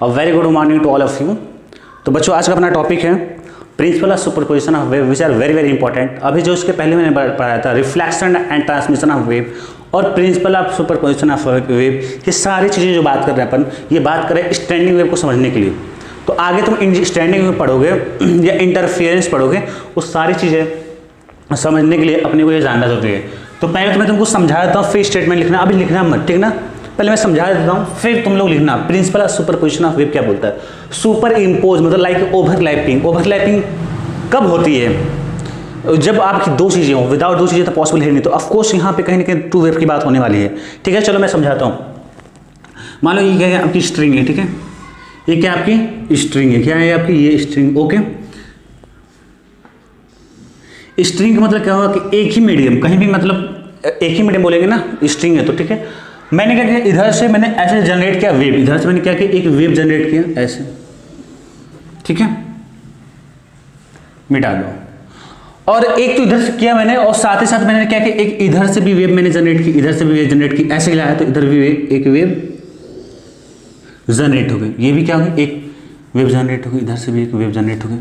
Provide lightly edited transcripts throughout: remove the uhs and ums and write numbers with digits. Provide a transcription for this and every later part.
Very good morning to all of you. तो बच्चों आज का अपना टॉपिक है principle of superposition of wave which are very very important. अभी जो उसके पहले मैंने पढ़ाया था reflection and transmission of wave और principle of superposition of wave, ये सारी चीज़ें जो बात कर रहे हैं अपन, ये बात करें स्टैंडिंग वेव को समझने के लिए। तो आगे तुम स्टैंडिंग वेव पढ़ोगे या इंटरफेरेंस पढ़ोगे, वो सारी चीज़ें समझने के लिए अपने को ये जानना जरूरी है। तो पहले तो मैं तुमको समझा देता हूँ, फिर स्टेटमेंट लिखना, अभी लिखना मत, ठीक ना। पहले मैं समझा देता हूँ फिर तुम लोग लिखना। Principal of superposition of wave क्या बोलता है? सुपर इम्पोज मतलब लाइक ओवरलैपिंग। ओवरलैपिंग कब होती है? जब आपकी दो चीज़ें हो, विदाउट दो चीज़ें तो पॉसिबल है नहीं। तो ऑफकोर्स यहाँ पे कहीं ना कहीं टू वेव की बात होने वाली है, ठीक है। चलो मैं समझाता हूँ। मान लो ये क्या है, आपकी स्ट्रिंग है, ठीक है। ये क्या आपकी स्ट्रिंग है, क्या है आपकी ये स्ट्रिंग, ओके। स्ट्रिंग का मतलब क्या होगा कि एक ही मीडियम, कहीं भी मतलब एक ही मीडियम बोलेंगे ना, स्ट्रिंग है तो, ठीक है। मैंने क्या किया, इधर से मैंने ऐसे जनरेट किया वेव, इधर से मैंने क्या किया एक वेव जनरेट किया ऐसे, ठीक है, मिटा दो। और एक तो इधर से किया मैंने, और साथ ही साथ मैंने क्या किया एक इधर से भी वेव मैंने जनरेट की, इधर से भी वेव जनरेट की, ऐसे लाया तो इधर भी एक वेव जनरेट हो गई। ये भी क्या हो गई, एक वेव जनरेट हो गई, इधर से भी एक वेव जनरेट हो गई।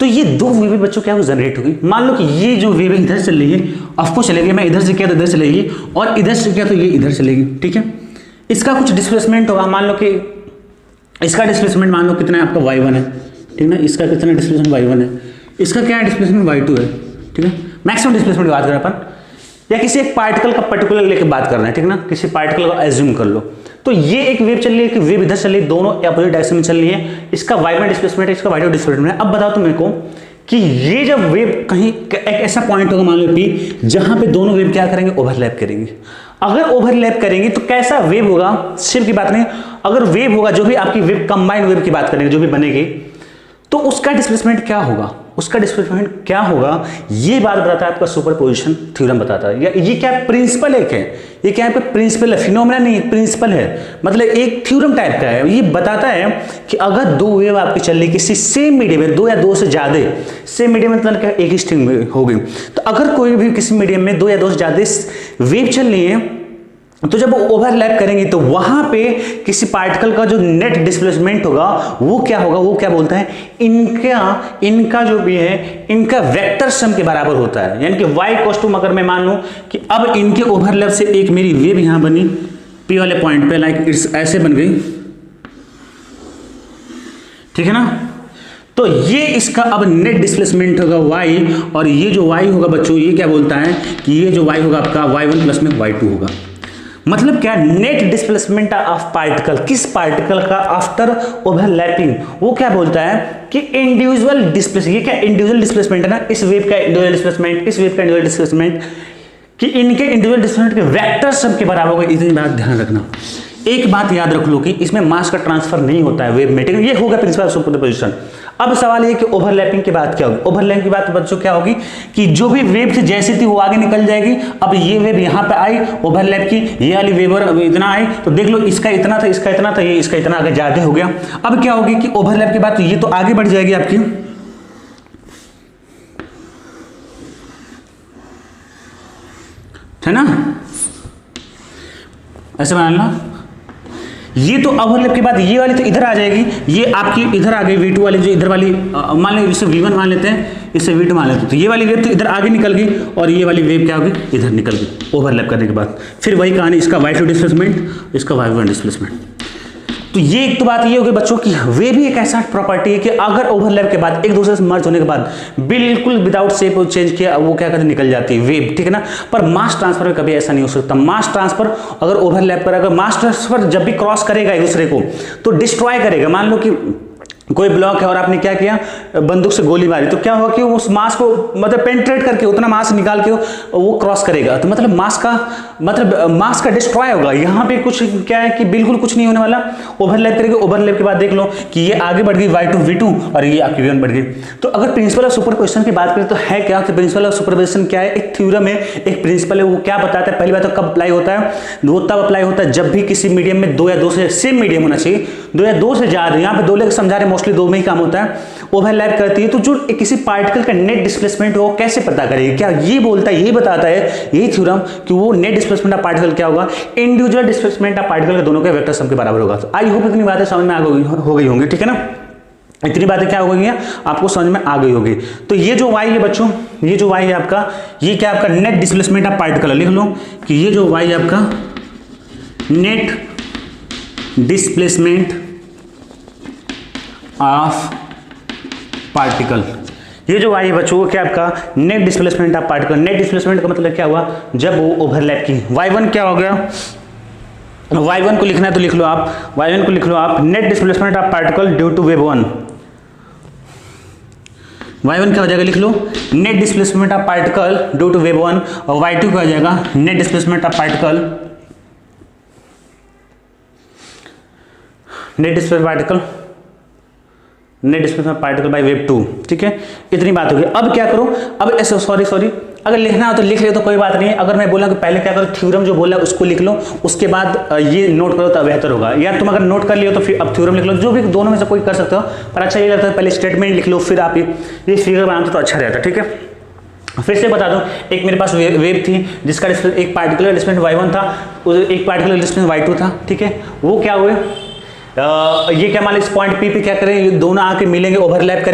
तो ये दो वेव बच्चों क्या हो जनरेट हो गई। मान लो कि ये जो वेव इधर चल रही है, ऑफकोर्स चलेगी, मैं इधर से किया तो इधर चलेगी, और इधर से किया तो ये इधर चलेगी, ठीक है। इसका कुछ डिस्प्लेसमेंट होगा, मान लो कि इसका डिस्प्लेसमेंट मान लो कितना है आपका y1 है, ठीक ना। इसका कितना डिस्प्लेसमेंट y1 है, इसका क्या है डिस्प्लेसमेंट y2 है, ठीक है। मैक्सिमम डिस्प्लेसमेंट की बात करें अपन, या किसी एक पार्टिकल का पर्टिकुलर लेके बात कर रहे हैं, ठीक ना। किसी पार्टिकल को एज्यूम कर लो, तो ये एक वेव चल रही है, कि वेव इधर चल रही है, दोनों अपोजिट डायरेक्शन में चल रही है। इसका y1 डिस्प्लेसमेंट है, इसका y2 डिस्प्लेसमेंट है। अब बताओ तुम मेरे को कि ये जब वेव कहीं एक ऐसा पॉइंट होगा, मान लो कि जहां पे दोनों वेव क्या करेंगे, ओवरलैप करेंगे। अगर ओवरलैप करेंगे तो कैसा वेव होगा, सिर्फ की बात नहीं, अगर वेव होगा जो भी आपकी वेव कंबाइंड वेव की बात करेंगे जो भी बनेगी, तो उसका डिस्प्लेसमेंट क्या होगा, उसका डिस्प्लेसमेंट क्या होगा, ये बात बताता है आपका सुपरपोजिशन थ्योरम बताता है। या ये क्या प्रिंसिपल एक है, ये क्या है प्रिंसिपल है, फिनोमेना नहीं, प्रिंसिपल है, मतलब एक थ्योरम टाइप का है। ये बताता है कि अगर दो वेव आपकी चल रही किसी सेम मीडियम में, दो या दो से ज्यादा, सेम मीडियम मतलब क्या एक ही स्ट्रिंग में हो गई, तो अगर कोई भी किसी मीडियम में दो या दो से ज्यादा वेव चल रही है, तो जब ओवरलैप करेंगे तो वहां पे किसी पार्टिकल का जो नेट डिस्प्लेसमेंट होगा वो क्या होगा, वो क्या बोलता है, इनका जो भी है इनका वेक्टर सम के बराबर होता है। यानी कि y इक्वल्स टू, अगर मैं मान लूं कि अब इनके ओवरलैप से एक मेरी वेव यहां बनी P वाले पॉइंट पे, लाइक इट्स ऐसे बन गई, ठीक है ना। तो ये इसका अब नेट डिस्प्लेसमेंट होगा y, और ये जो y होगा बच्चों, ये क्या बोलता है कि ये जो y होगा आपका y1 प्लस में y2 होगा। मतलब क्या, नेट डिस्प्लेसमेंट ऑफ पार्टिकल, किस पार्टिकल का आफ्टर ओवरलैपिंग, वो क्या बोलता है कि इंडिविजुअल डिस्प्लेसमेंट, ये क्या इंडिविजुअल डिस्प्लेसमेंट है ना, इस वेव का इंडिविजुअल डिस्प्लेसमेंट, इस वेव का इंडिविजुअल डिस्प्लेसमेंट, कि इनके इंडिविजुअल डिस्प्लेसमेंट के वेक्टर सम के बराबर होगा। इतनी बात ध्यान रखना। एक बात याद रख लो कि इसमें मास का ट्रांसफर नहीं होता है वेव में, ठीक है। ये होगा प्रिंसिपल ऑफ सुपरपोजिशन। अब सवाल ये कि ओवरलैपिंग की बात क्या होगी। ओवरलैपिंग की बात बच्चों क्या होगी कि जो भी वेव थी जैसी थी वो आगे निकल जाएगी। अब ये वेव यहाँ पे आई, ओवरलैप की, ये वाली वेव और इतना आई, तो देख लो इसका इतना था, इसका इतना था, ये इसका इतना आगे ज्यादा हो गया। अब क्या होगी कि ओवरलैप की बात, तो ये तो आगे बढ़ जाएगी आपकी, है ना, ऐसे बना लेना। ये तो ओवरलैप के बाद ये वाली तो इधर आ जाएगी, ये आपकी इधर आ गई V2 वाली, जो इधर वाली मान लो इसे V1 मान लेते हैं, इसे V2 मान लेते हैं, तो ये वाली वेव तो इधर आगे निकल गई, और ये वाली वेव क्या होगी, इधर निकल गई ओवरलैप करने के बाद। फिर वही कहानी, इसका y2 डिस्प्लेसमेंट, इसका y1 डिस्प्लेसमेंट। तो ये एक तो बात ये होगी बच्चों की वे भी एक ऐसा प्रॉपर्टी है कि अगर ओवरलैप के बाद एक दूसरे से मर्ज होने के बाद बिल्कुल विदाउट शेप चेंज किया, वो क्या करते निकल जाती है वेव, ठीक है ना। पर मास ट्रांसफर में कभी ऐसा नहीं हो सकता। मास ट्रांसफर अगर ओवरलैप करेगा, अगर मास ट्रांसफर जब भी क्रॉस करेगा एक दूसरे को तो डिस्ट्रॉय करेगा। मान लो कि कोई ब्लॉक है और आपने क्या किया, बंदूक से गोली मारी, तो क्या होगा कि उस मास को मतलब पेंट्रेट करके उतना मास निकाल के वो क्रॉस करेगा, तो मतलब मास का डिस्ट्रॉय होगा। यहाँ पे कुछ क्या है कि बिल्कुल कुछ नहीं होने वाला। ओवरलैप करेगा, ओवरलैप के बाद देख लो कि ये आगे बढ़ गई y2 V2 और ये आपकी V1 बढ़ गई। तो अगर प्रिंसिपल ऑफ सुपरपोजिशन की बात करें तो है क्या, तो प्रिंसिपल ऑफ सुपरपोजिशन क्या है, एक थ्योरम है, एक प्रिंसिपल है। वो क्या बताता है, पहली बात तो कब अप्लाई होता है, वो तब अप्लाई होता है जब भी किसी मीडियम में दो या दो से सेम मीडियम होना चाहिए, दो या दो से ज्यादा, यहाँ पे दो लेकर समझा रहे, मोस्टली दो में ही काम होता है, ओवरलैप करती है, तो जो किसी पार्टिकल का नेट डिस्प्लेसमेंट हो कैसे पता करेगी? क्या ये बोलता है, ये बताता है यही थ्योरम कि वो नेट डिस्प्लेसमेंट ऑफ पार्टिकल क्या होगा, इंडिविजुअल डिस्प्लेसमेंट ऑफ पार्टिकल के दोनों के वेक्टर सम के बराबर होगा। तो आई होप इतनी बातें समझ में हो गई होंगी, ठीक है ना? इतनी बातें क्या हो गई हैं आपको समझ में आ गई होगी। तो ये जो y है बच्चों, ये जो y है आपका, ये क्या आपका नेट डिस्प्लेसमेंट ऑफ पार्टिकल, लिख लो कि ये जो y है आपका नेट डिस्प्लेसमेंट ऑफ पार्टिकल। ये जो y है बच्चों वो क्या आपका net displacement of particle. Net displacement का मतलब क्या हुआ, जब वो ओवरलैप की। y1 क्या हो गया, y1 को लिखना है तो लिख लो आप, y1 को लिख लो आप net displacement of particle due to wave 1। y1 क्या हो जाएगा, लिख लो net displacement of particle due to wave 1, और y2 क्या हो जाएगा net displacement of particle, net displacement particle by wave 2। ठीक है, इतनी बात होगी। अब क्या करो, अब ऐसे सॉरी अगर लिखना हो तो लिख ले तो कोई बात नहीं है। अगर मैं बोला कि पहले क्या करो, थ्योरम जो बोला उसको लिख लो, उसके बाद ये नोट करो तो बेहतर होगा। या तुम अगर नोट कर लियो तो फिर अब थ्योरम लिख लो, जो भी दोनों में से कोई कर सकते हो, पर अच्छा ये लगता है पहले स्टेटमेंट लिख लो फिर आप ये फिगर बनाते तो अच्छा रहता। ठीक है, फिर से बता दूं, एक मेरे पास वेव थी जिसका एक पार्टिकुलर डिस्प्लेसमेंट y1 था, एक पार्टिकुलर डिस्प्लेसमेंट y2 था। ठीक है, वो क्या हुए, ये क्या मान लो इस पॉइंट P पे क्या करेंगे, ये दोनों आके मिलेंगे, ओवरलैप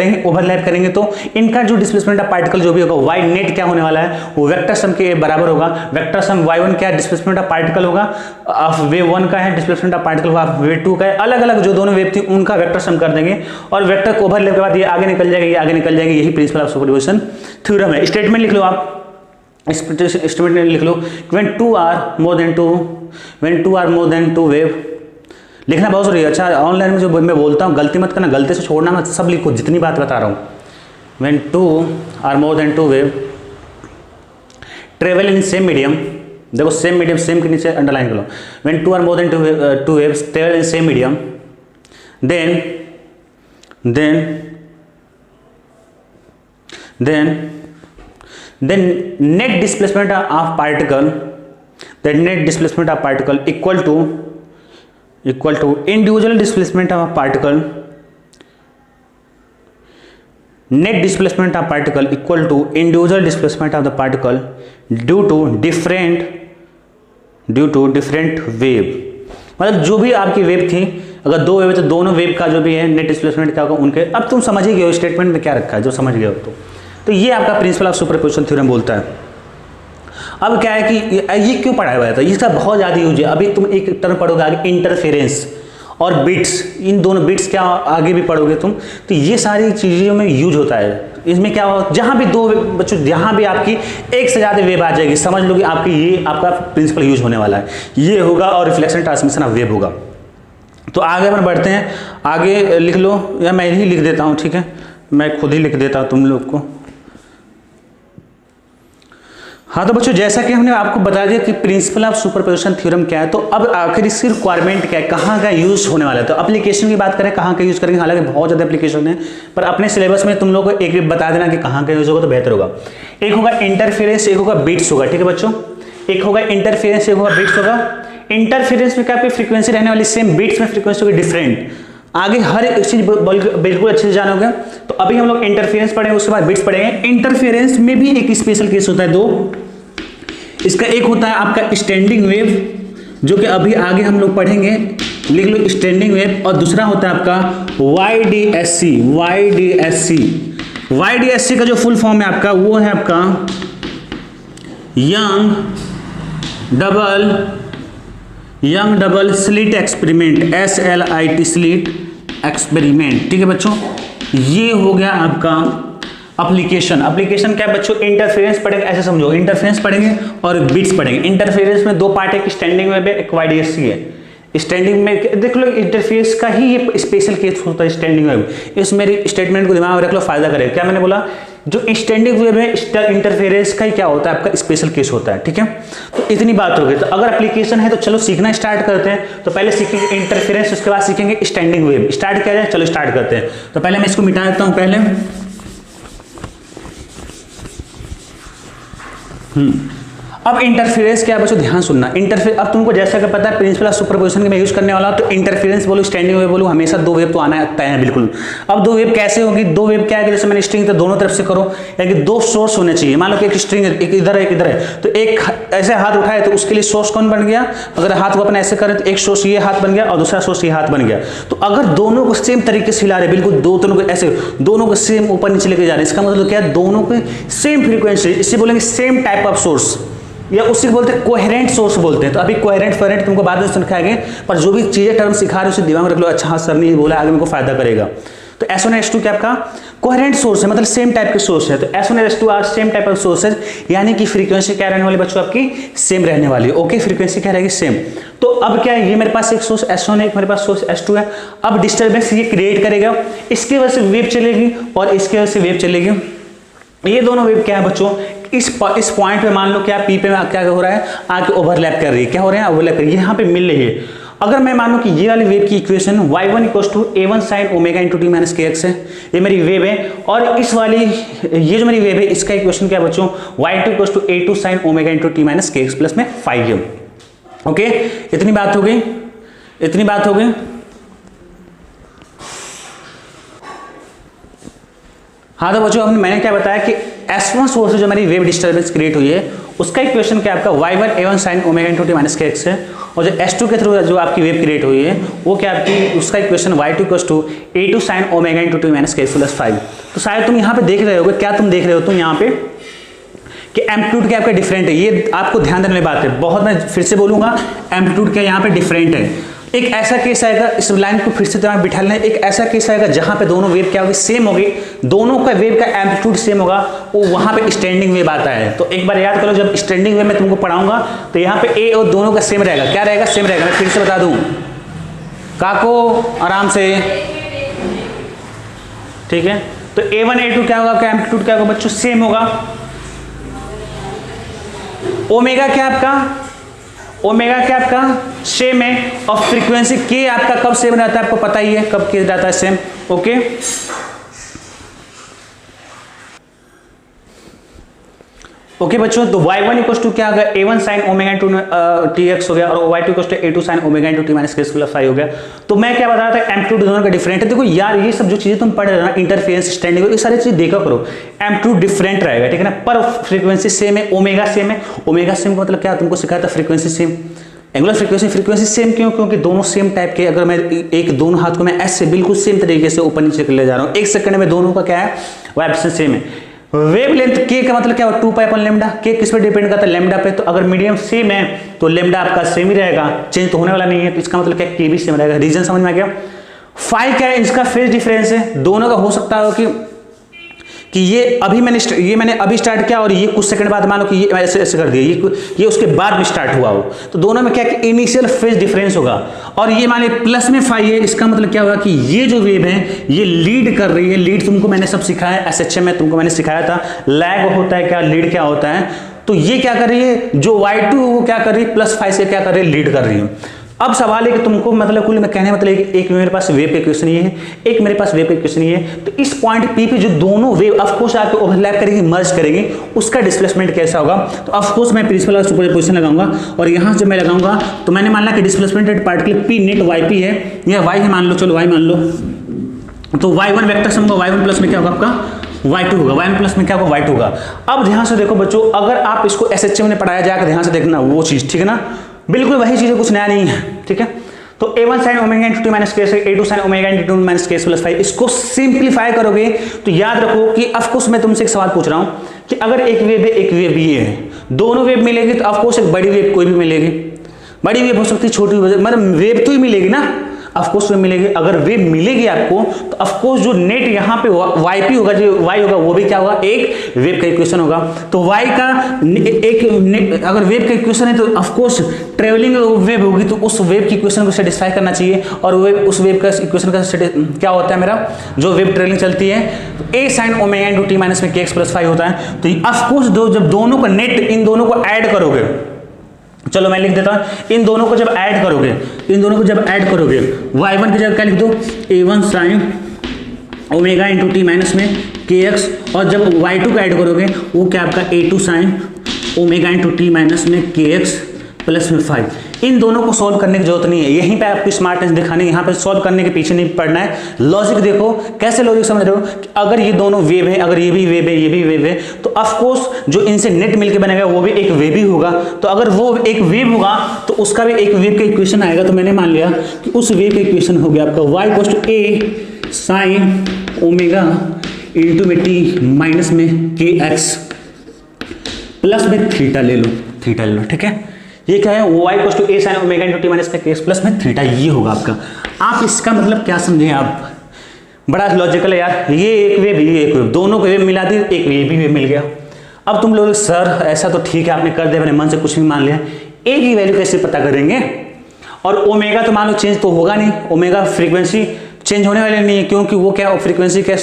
करेंगे तो इनका जो डिस्प्लेसमेंट ऑफ पार्टिकल जो भी होगा y नेट क्या होने वाला है, वो वेक्टर सम के बराबर होगा। वेक्टर सम y1 क्या डिस्प्लेसमेंट ऑफ पार्टिकल होगा, ऑफ वेव 1 का है, डिस्प्लेसमेंट ऑफ पार्टिकल होगा वेव 2 का है। अलग अलग जो दोनों वेव थी उनका वेक्टर सम कर देंगे, और वेक्टर ओवरलैप के बाद ये आगे निकल जाएगा, ये आगे निकल जाएगी। यही प्रिंसिपल ऑफ सुपरपोजिशन थ्योरम है। स्टेटमेंट लिख लो आप, स्टेटमेंट लिख लो, when two are more than two wave, लिखना बहुत जरूरी है। अच्छा, ऑनलाइन में जो मैं बोलता हूँ गलती मत करना, गलती से छोड़ना मत, सब लिखो जितनी बात बता रहा हूँ। when two are more than two wave travel in same medium, देखो सेम मीडियम, सेम के नीचे अंडरलाइन कर लो। when two are more than two waves travel in same medium, then net displacement of particle, that net displacement of particle equal to individual displacement of a particle, net displacement of particle equal to individual displacement of the particle due to different wave। मतलब जो भी आपकी wave थी, अगर दो wave है तो दोनों वेव का जो भी है नेट डिस्प्लेसमेंट क्या होगा उनके। अब तुम समझ ही गए हो स्टेटमेंट में क्या रखा है, जो समझ गए हो तो ये आपका प्रिंसिपल ऑफ सुपरपोजिशन थ्योरम बोलता है। अब क्या है कि ये क्यों पढ़ाया हुआ था, इसका बहुत ज़्यादा यूज है। अभी तुम एक टर्म पढ़ोगे आगे, इंटरफेरेंस और बिट्स, इन दोनों बिट्स क्या आगे भी पढ़ोगे तुम, तो ये सारी चीज़ों में यूज होता है। इसमें क्या हो, जहाँ भी दो बच्चों, जहाँ भी आपकी एक से ज़्यादा वेव आ जाएगी, समझ लो कि आपकी ये आपका प्रिंसिपल यूज होने वाला है, ये होगा, और रिफ्लेक्शन ट्रांसमिशन ऑफ वेव होगा। तो आगे अपन बढ़ते हैं, आगे लिख लो, या मैं ही लिख देता हूँ। ठीक है, मैं खुद ही लिख देता हूँ तुम लोग को। हाँ तो बच्चों, जैसा कि हमने आपको बता दिया कि प्रिंसिपल ऑफ सुपरपोजिशन थ्योरम क्या है, तो अब आखिर इसकी रिक्वायरमेंट क्या है, कहाँ का यूज होने वाला है। तो एप्लीकेशन की बात करें, कहाँ का यूज करेंगे, हालांकि बहुत ज़्यादा एप्लीकेशन है, पर अपने सिलेबस में तुम लोग को एक बता देना कि कहाँ का यूज होगा तो बेहतर होगा। एक होगा इंटरफेरेंस, एक होगा बिट्स होगा। ठीक है बच्चों, एक होगा इंटरफेरेंस, एक होगा बिट्स होगा। इंटरफेरेंस में क्या आपकी फ्रीक्वेंसी रहने वाली सेम, बिट्स में फ्रीक्वेंसी होगी डिफरेंट। आगे हर एक चीज बिल्कुल अच्छे से जानोगे। तो अभी हम लोग इंटरफेरेंस पढ़ेंगे, उसके बाद बिट्स पढ़ेंगे। इंटरफेरेंस में भी एक स्पेशल केस होता है, दो। इसका एक होता है आपका स्टैंडिंग वेव, जो कि अभी आगे हम लोग पढ़ेंगे, लिख लो स्टैंडिंग वेव। और दूसरा होता है आपका YDSC का जो फुल फॉर्म है आपका, वो है आपका young double slit experiment, SLIT slit experiment. ठीक है बच्चों, ये हो गया आपका एप्लीकेशन क्या बच्चों, इंटरफेरेंस पढ़ेंगे, ऐसे समझो, इंटरफेरेंस पढ़ेंगे और बिट्स पढ़ेंगे। इंटरफेरेंस में दो पार्ट है, एक स्टैंडिंग वेव है, एक YDSC है। स्टैंडिंग में देख लो, इंटरफेरेंस का ही ये स्पेशल केस होता है स्टैंडिंग वेव। इस मेरी स्टेटमेंट को दिमाग में रख लो, फायदा करेगा। क्या मैंने बोला, जो स्टैंडिंग वेव है इंटरफेरेंस का ही क्या होता है, आपका स्पेशल केस होता है। ठीक है, तो इतनी बात हो गई। तो अगर एप्लीकेशन है तो चलो सीखना स्टार्ट करते हैं। तो पहले सीखेंगे इंटरफेरेंस, उसके बाद सीखेंगे स्टैंडिंग वेव। स्टार्ट किया जाए, चलो स्टार्ट करते हैं। तो पहले मैं इसको मिटा देता हूं पहले। अब इंटरफेरेंस क्या है बच्चों, ध्यान सुनना। इंटरफेरेंस अब तुमको जैसा कि पता है प्रिंसिपल ऑफ सुपरपोजिशन के मैं यूज करने वाला हूं, तो इंटरफेरेंस बोलो स्टैंडिंग वेव बोलो, हमेशा दो वेव तो आना तय है बिल्कुल। अब दो वेव कैसे होगी, दो वेव क्या है कि जैसे मैंने स्ट्रिंग तो दोनों तरफ से करो, यानी कि दो सोर्स होने चाहिए। मान लो कि एक स्ट्रिंग एक इधर है एक इधर है, तो एक ऐसे हाथ उठाए तो उसके लिए सोर्स कौन बन गया, अगर हाथ को अपन ऐसे करें तो एक सोर्स ये हाथ बन गया और दूसरा सोर्स ये हाथ बन गया। तो अगर दोनों को सेम तरीके से हिला रहे, बिल्कुल दोनों को ऐसे दोनों को सेम ऊपर नीचे लेके जा रहे हैं, इसका मतलब क्या है, दोनों के सेम फ्रीक्वेंसी, इसे बोलेंगे सेम टाइप ऑफ सोर्स, या उसी बोलते हैं कोहेरेंट सोर्स बोलते हैं। तो अभी कोहेरेंट फेरेंट तुमको बाद में सिखाएंगे, पर जो भी चीजें टर्म सिखा रहे हो उसे दिमाग में रख लो। अच्छा हाँ सर ने बोला, आगे मेरे को फायदा करेगा। तो S1 और S2 क्या आपका कोहेरेंट सोर्स है, मतलब सेम टाइप के सोर्स है। तो S1 और S2 are same type of sources, यानी कि फ्रीक्वेंसी क्या रहने वाली बच्चों आपकी सेम रहने वाली है। ओके, फ्रीक्वेंसी क्या रहेगी सेम। तो अब क्या है, ये मेरे पास एक सोर्स S1 है, एक मेरे पास सोर्स S2 है। अब डिस्टर्बेंस ये क्रिएट करेगा, इसकी वजह से वेव चलेगी और इसकी वजह से वेव चलेगी। ये दोनों वेव क्या है बच्चों, इस पॉइंट पे मान लो क्या पी पे क्या हो रहा है, आके ओवरलैप कर रही है। क्या हो रहा है, ओवरलैप कर रही है, यहाँ पे मिल रही है। अगर मैं मानूं कि ये वाली वेव की equation y1 = a1 sin omega × t - kx है, ये मेरी वेव है। और इस वाली ये जो मेरी वेव है इसका इक्वेशन क्या है बच्चों, y2 = a2 sin omega × t - kx plus में 5m। ओके, इतनी बात हो गई, इतनी बात हो गई। हाँ तो बच्चों हमने मैंने क्या बताया कि S1 सोर्स से जो मेरी वेव डिस्टर्बेंस क्रिएट हुई है उसका इक्वेशन क्या आपका y1 a1 sin omega × t - kx है। और जो S2 के थ्रू जो आपकी वेव क्रिएट हुई है वो क्या आपकी, उसका equation y2 = a2 sin omega × t - kx plus 5। तो शायद तुम यहाँ पे देख रहे होगे, क्या तुम देख रहे हो तुम यहाँ पे कि एम्पलीट्यूड क्या आपका डिफरेंट है। ये आपको ध्यान देने वाली बात है, बहुत मैं फिर से बोलूंगा, एम्पलीट्यूड क्या यहाँ पे डिफरेंट है। एक ऐसा केस आएगा, इस लाइन को फिर से दिमाग बिठा लेना, एक ऐसा केस आएगा जहां पे दोनों वेव क्या होगी, सेम होगी, दोनों का वेव का एम्पलीट्यूड सेम होगा, वो वहां पे स्टैंडिंग वेव आता है। तो एक बार याद करो, जब स्टैंडिंग वेव में तुमको पढ़ाऊंगा तो यहाँ पे ए और दोनों का सेम रहेगा। क्या रहेगा, सेम रहेगा। मैं फिर से बता दूं काको आराम से, ठीक है। तो A1 A2 क्या होगा, आपका एम्पलीट्यूड क्या होगा बच्चों, सेम होगा। ओमेगा क्या आपका, ओमेगा क्या आपका सेम है। और फ्रीक्वेंसी के आपका कब सेम रहता है, आपको पता ही है कब के रहता है सेम। ओके, ओके बच्चों, तो y1 = क्या होगा, a1 sin ओमेगा × tx हो गया, और y2 = a2 sin omega × t - kx plus 5 हो गया। तो मैं क्या बता रहा था, एम्पलीट्यूड दोनों का डिफरेंट है। देखो यार, ये सब जो चीजें तुम पढ़ रहे हो ना, इंटरफेरेंस स्टैंडिंग, ये सारी चीज देखा करो, एम्पलीट्यूड डिफरेंट रहेगा, ठीक है ना, पर फ्रीक्वेंसी सेम है, ओमेगा सेम है। ओमेगा सेम का मतलब क्या, तुमको सिखाया था frequency same, angular frequency same क्यों, क्योंकि दोनों सेम टाइप के। अगर मैं एक दोनों हाथ को मैं ऐसे बिल्कुल सेम तरीके से ऊपर नीचे ले जा रहा हूँ, एक सेकंड में दोनों का क्या है, वाइब्रेशन सेम है। वेवलेंथ के का मतलब क्या हो, 2π/λ। के किस पे डिपेंड करता है, लैम्डा पे। तो अगर मीडियम सेम है तो लैम्डा आपका सेम ही रहेगा, चेंज तो होने वाला नहीं है। तो इसका मतलब क्या, के भी सेम रहेगा। रीजन समझ में आ गया। फाई क्या है, इसका फेज डिफरेंस है। दोनों का हो सकता है कि ये मैंने अभी स्टार्ट किया और ये कुछ सेकंड बाद मान लो कि ये ऐसे कर दिया, ये उसके बाद में स्टार्ट हुआ हो, तो दोनों में क्या कि इनिशियल फेज डिफरेंस होगा। और ये मान लीजिए प्लस में फाई है, इसका मतलब क्या होगा कि ये जो वेव है ये लीड कर रही है। लीड तुमको मैंने सब सिखाया है, SHM में तुमको मैंने सिखाया था। लैग होता है क्या, लीड क्या होता है। तो ये क्या कर रही है, जो y2 वो क्या कर रही है, +5 से क्या कर रही है, लीड कर रही है। अब सवाल है कि तुमको मतलब कुल में कहने मतलब एक मेरे पास वेव का इक्वेशन ये है, एक मेरे पास वेव का इक्वेशन ये है। तो इस पॉइंट पी पे जो दोनों वेव ऑफ कोर्स आके ओवरलैप करेंगी, मर्ज करेंगी, उसका डिस्प्लेसमेंट कैसा होगा। तो ऑफ कोर्स मैं प्रिंसिपल ऑफ सुपरपोजिशन लगाऊंगा, और यहां से मैं लगाऊंगा तो मैंने मान लिया कि displacement eight particle P net yp है, या y है मान लो, चलो y मान लो। तो y1 वेक्टर सम होगा, y1 प्लस में क्या होगा आपका y2 होगा, y1 प्लस में क्या होगा y2 होगा। अब ध्यान से देखो बच्चों, अगर आप इसको SHM में पढ़ाया जाएगा, ध्यान से देखना वो चीज, ठीक है ना, बिल्कुल वही चीज है, कुछ नया नहीं है, ठीक है। तो a1 sin omega × t - kx, a2 sin omega × t - kx plus 5, इसको सिंप्लीफाई करोगे तो याद रखो कि ऑफ कोर्स मैं तुमसे एक सवाल पूछ रहा हूं कि अगर एक वेव है एक वेव ये है, दोनों वेव मिलेगी तो ऑफ कोर्स एक बड़ी वेव कोई भी मिलेगी, बड़ी वेव हो सकती है, छोटी मतलब वेव तो ही मिलेगी ना, ऑफ कोर्स वेव मिलेगी। अगर वेव मिलेगी आपको तो ऑफ कोर्स जो नेट यहाँ पे yp होगा, जो y होगा वो भी क्या होगा, एक वेव का इक्वेशन होगा। तो y का एक अगर वेव का इक्वेशन है तो ऑफ कोर्स ट्रेवलिंग वेव होगी, तो उस वेव की इक्वेशन को सेटिस्फाई करना चाहिए। और उस वेव का इक्वेशन का क्या होता है मेरा, जो वेव ट्रेवलिंग चलती है तो a sin omega × t - kx plus 5 होता है। तो ऑफ कोर्स जब दोनों का नेट, इन दोनों को ऐड करोगे, चलो मैं लिख देता हूं, इन दोनों को जब ऐड करोगे, y1 की जगह क्या लिख दो, a1 sin omega × t - kx, और जब y2 को ऐड करोगे वो क्या आपका a2 sin omega into t minus में के एक्स प्लस में 5। इन दोनों को सॉल्व करने की जरूरत नहीं है, यहीं पे आपकी स्मार्टनेस दिखानी है, यहाँ पे सॉल्व करने के पीछे नहीं पड़ना है। लॉजिक देखो कैसे, लॉजिक समझ रहे हो कि अगर ये दोनों वेव है, अगर ये भी वेव है, ये भी वेव है, तो ऑफ कोर्स जो इनसे नेट मिलके बनेगा वो भी एक वेव ही होगा। तो अगर वो एक वेव होगा तो उसका भी एक वेव का इक्वेशन आएगा। तो मैंने मान लिया कि उस वेव का इक्वेशन हो गया आपका y equals to a sine omega into में टी माइनस में के एक्स प्लस में थीटा ले लो, थीटा ले लो, ठीक है। ये क्या है, y equals to a sine omega into t minus में के एक्स प्लस में थीटा, ये होगा आपका। आप इसका मतलब क्या समझे आप, बड़ा लॉजिकल है यार। ये एक वेव, ये एक वेव, दोनों को वेव मिला दी, एक ये भी वेव मिल गया। अब तुम लोग सर ऐसा तो ठीक है आपने कर दिया, मैंने मन से कुछ भी मान लिया, ए की वैल्यू कैसे पता करेंगे। और ओमेगा तो मान लो चेंज तो होगा नहीं, ओमेगा फ्रीक्वेंसी चेंज होने वाली नहीं है, क्योंकि वो क्या फ्रीक्वेंसी क्या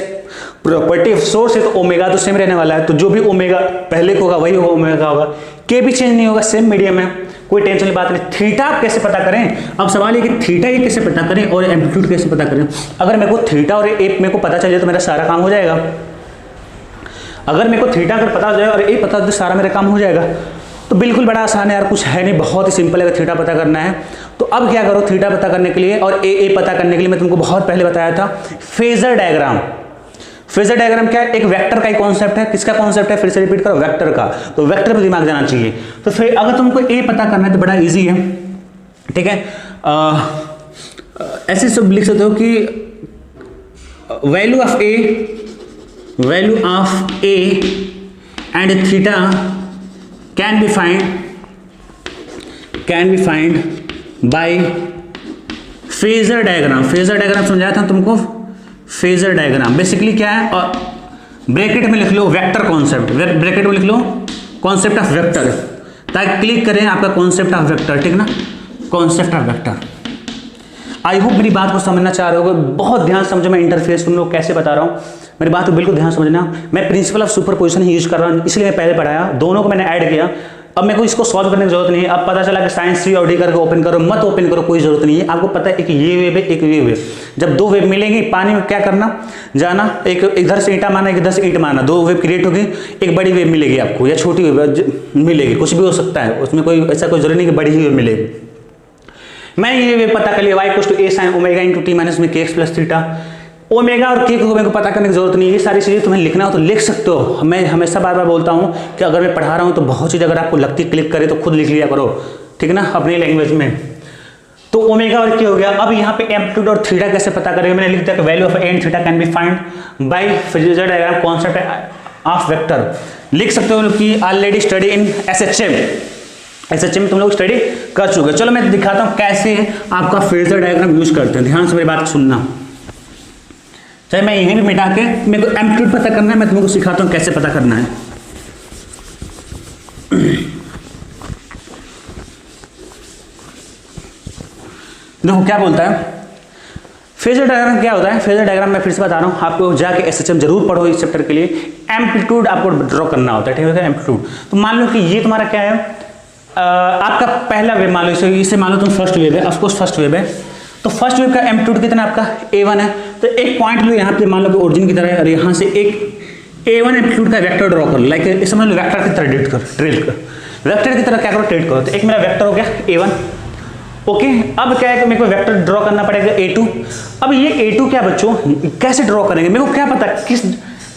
प्रॉपर्टी ऑफ सोर्स है, तो ओमेगा तो सेम रहने वाला है। तो जो भी ओमेगा पहले को होगा वही होगा, ओमेगा होगा, के भी चेंज नहीं होगा, सेम मीडियम है, कोई टेंशन की बात नहीं। थीटा आप कैसे पता करें, अब सवाल है कि थीटा ये कैसे पता करें और एम्पलीट्यूड कैसे पता करें। अगर मेरे को थीटा और ए मेरे को पता चल जाए तो मेरा सारा काम हो जाएगा। अगर मेरे को थीटा अगर पता हो जाए और ए पता तो सारा मेरा काम हो जाएगा। तो बिल्कुल बड़ा आसान है यार, कुछ है नहीं, बहुत ही सिंपल है। अगर थीटा पता करना है तो अब क्या करो, थीटा पता करने के लिए और ए पता करने के लिए मैं तुमको बहुत पहले बताया था फेजर डायग्राम। फेजर डायग्राम क्या है, एक वेक्टर का ही कॉन्सेप्ट है। किसका कॉन्सेप्ट है, फिर से रिपीट करो, वेक्टर का। तो वेक्टर पे दिमाग जाना चाहिए। तो फिर अगर तुमको ए पता करना है तो बड़ा इजी है, ठीक है। ऐसे सब लिख सकते हो कि value of A and theta can be find by phasor diagram. Phasor diagram समझाया था तुमको। फेजर डायग्राम बेसिकली क्या है, और ब्रैकेट में लिख लो वेक्टर कॉन्सेप्ट, ब्रैकेट में लिख लो कॉन्सेप्ट ऑफ वेक्टर, ताकि क्लिक करें आपका कॉन्सेप्ट ऑफ वेक्टर, ठीक ना, concept of vector. I hope मेरी बात को समझना चाह रहे हो, बहुत ध्यान समझो मैं इंटरफेस तुम लोग कैसे बता रहा हूँ, मेरी बात को बिल्कुल ध्यान समझना। मैं principal of superposition he use कर रहा हूँ, इसलिए मैं पहले पढ़ाया, दोनों को मैंने ऐड किया। अब मेरे को इसको सॉल्व करने की जरूरत नहीं है। अब पता चला कि साइंस 3 और डी करके ओपन करो, मत ओपन करो, कोई जरूरत नहीं है। आपको पता है कि ये वेव है, एक वेव है। जब दो वेव मिलेंगी पानी में क्या करना, जाना, एक इधर से ईंटा मारना, एक इधर से ईंट मारना, दो वेव क्रिएट होगी, एक बड़ी वेव मिलेगी आपको या छोटी वेव मिलेगी, कुछ भी हो सकता है उसमें, कोई ऐसा कोई जरूरी नहीं कि बड़ी ही वेव मिलेगी। मैंने ये वेव पता कर लिया, y equals to a sine omega into t minus में k x plus theta. Omega और के को मेरे को पता करने की जरूरत नहीं है, ये सारी चीजें तुम्हें लिखना हो तो लिख सकते हो। मैं हमेशा बार बार बोलता हूँ कि अगर मैं पढ़ा रहा हूँ तो बहुत चीज़ अगर आपको लगती क्लिक करे तो खुद लिख लिया करो, ठीक है ना, अपनी लैंग्वेज में। तो ओमेगा और के हो गया। अब यहाँ पे एम्पलीट्यूड और थीटा कैसे पता करेंगे, मैंने लिख दिया कि value of A and theta can be find by phasor diagram concept of vector. लिख सकते हो कि ऑलरेडी स्टडी इन एसएचएम तुम लोग स्टडी कर चुके। चलो मैं दिखाता हूँ कैसे आपका फेजर डायग्राम यूज करते हैं, ध्यान से मेरी बात सुनना। चाहे मैं यहीं भी मिटा के, मेरे को एम्पलीट्यूड पता करना है, मैं तुमको सिखाता हूँ कैसे पता करना है। देखो क्या बोलता है फेजर डायग्राम, क्या होता है फेजर डायग्राम। मैं फिर से बता रहा हूँ आपको, जाके एसएचएम जरूर पढ़ो इस चैप्टर के लिए। एम्पलीट्यूड आपको ड्रॉ करना होता है, ठीक है, एम्पलीट्यूड। तो मान लो कि ये तुम्हारा क्या है, आपका पहला वेव मान लो, इसे मान लो तुम फर्स्ट वेव है, ऑफकोर्स फर्स्ट वेव है। तो फर्स्ट वेव का एम्पलीट्यूड कितना आपका a1 है। तो एक पॉइंट लो यहाँ पे, मान लो कि ओरिजिन की तरह है, और यहाँ से एक a1 एम्पलीट्यूड का वेक्टर ड्रॉ करो, लाइक समझ लो वेक्टर की तरह वेक्टर की तरह क्या करो, ट्रेड करो। तो एक मेरा वेक्टर हो गया a1, ओके। अब क्या है कि मेरे को वेक्टर ड्रॉ करना पड़ेगा a2। अब ये a2 क्या बच्चों कैसे ड्रॉ करेंगे, मेरे को क्या पता किस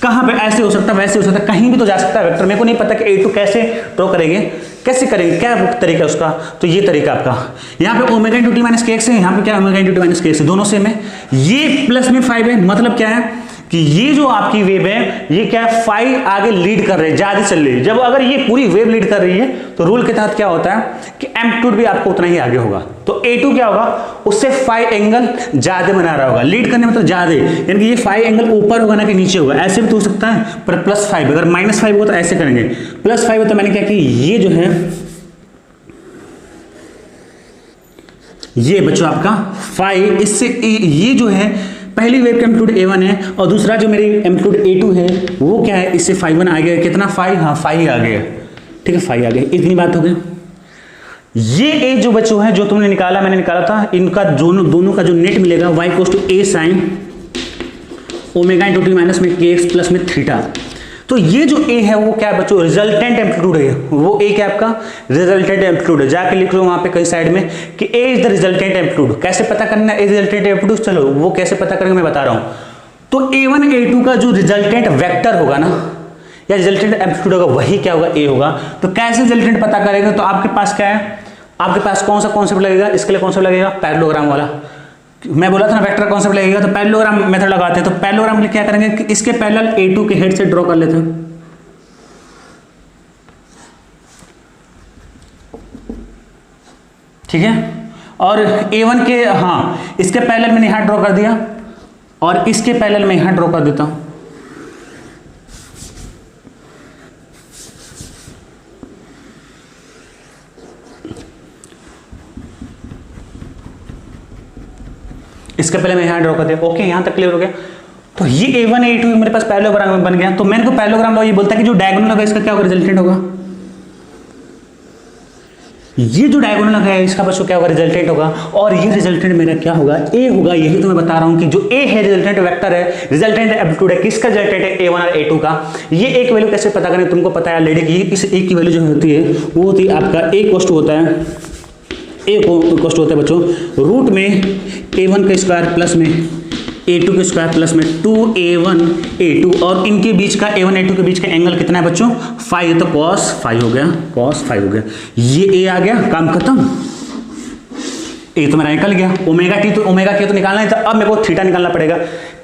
कहाँ पे, ऐसे हो सकता है, वैसे हो सकता है, कहीं भी तो जा सकता है वेक्टर। मेरे को नहीं पता कि a2 कैसे ड्रॉ करेंगे, कैसे करेंगे, क्या तरीका है उसका। तो ये तरीका आपका, यहाँ पे ओमेगा इंटू टी माइनस के एक्स है, यहाँ पे क्या ओमेगा इंटू टी माइनस के एक्स है, दोनों सेम है। ये प्लस में 5 है, मतलब क्या है कि ये जो आपकी वेव है ये क्या है, 5 आगे लीड कर रहे हैं, ज्यादा चल रही है। जब अगर ये पूरी वेव लीड कर रही है तो रूल के तहत क्या होता है कि एम्पलीट्यूड भी आपको उतना ही आगे होगा। तो a2 क्या होगा, उससे 5 एंगल ज्यादा बना रहा होगा, लीड करने में तो ज्यादा, यानी कि ये 5 एंगल ऊपर होगा ना कि नीचे होगा, ऐसे भी तो हो सकता है। पर +5, अगर -5 होगा तो ऐसे करेंगे, +5 हो तो मैंने क्या कि ये जो है, ये बच्चों आपका 5, इससे ये जो है पहली वेव का एम्पलीट्यूड a1 है, और दूसरा जो मेरी एम्पलीट्यूड a2 है वो क्या है, इससे 5 आ गया, कितना 5, हाँ 5 आ गया, ठीक है 5 आ गया। इतनी बात हो गई। ये ए जो बच्चों है जो तुमने निकाला, मैंने निकाला था, इनका दोनों का जो नेट मिलेगा y = a sin omega into t minus में के एक्स प्लस में थीटा। तो ये जो ए है वो क्या है बच्चों, रिजल्टेंट एम्पलीट्यूड है। वो ए क्या आपका रिजल्टेंट एम्पलीट्यूड है। जाके लिख लो वहां पे कहीं साइड में कि ए इज द रिजल्टेंट एम्पलीट्यूड। कैसे पता करना है ए रिजल्टेंट एम्पलीट्यूड, चलो वो कैसे पता करेंगे मैं बता रहा हूं। तो A1 A2 का जो रिजल्टेंट वेक्टर होगा ना या रिजल्टेंट एम्पलीट्यूड होगा वही क्या होगा ए होगा। तो कैसे रिजल्टेंट पता करेंगे, तो आपके पास क्या है, आपके पास कौन सा कॉन्सेप्ट लगेगा, इसके लिए कॉन्सेप्ट लगेगा पैरेललोग्राम वाला। मैं बोला था ना वेक्टर कॉन्सेप्ट लगेगा, तो पैरेललोग्राम मेथड लगाते हैं। तो पैरेललोग्राम के लिए क्या करेंगे कि इसके पैरेलल A2 के हेड से ड्रॉ कर लेते हैं, ठीक है। और A1 के हाँ इसके पैरेलल मैंने यहां ड्रॉ कर दिया और इसके पैरेलल में यहां ड्रॉ कर देता हूं। इसके पहले मैं यहां ड्रॉ कर दिया। ओके, यहां तक क्लियर हो गया। तो ये A1 A2 मेरे पास पैरेललोग्राम बन गया। तो मैंने को पैरेललोग्राम ये बोलता है कि जो डायगोनल होगा इसका क्या होगा, रिजल्टेंट होगा। ये जो डायगोनल है इसका बच्चों क्या होगा, रिजल्टेंट होगा। और ये रिजल्टेंट मेरा क्या होगा, ए होगा। यही तो मैं बता रहा हूं कि जो ए है रिजल्टेंट वेक्टर है, रिजल्टेंट एम्पलीट्यूड है, किसका रिजल्टेंट है, A1 और A2 का। ये एक वैल्यू कैसे पता करें, तुमको पता है ऑलरेडी कि इस ए की वैल्यू जो होती है वो होती है आपका ए कोस्ट होता है, ए कोस्ट होता है बच्चों रूट में A1 का स्क्वायर प्लस में A2 के स्क्वायर प्लस में 2A1 A2। और इनके बीच का A1 A2 के बीच का एंगल कितना है बच्चों, 5। तो cos 5 हो गया, cos 5 हो गया। ये A आ गया, काम खत्म। ए तो मेरा निकल गया। ओमेगा टी तो ओमेगा के तो निकालना है, तो अब मेरे को थीटा निकालना पड़ेगा।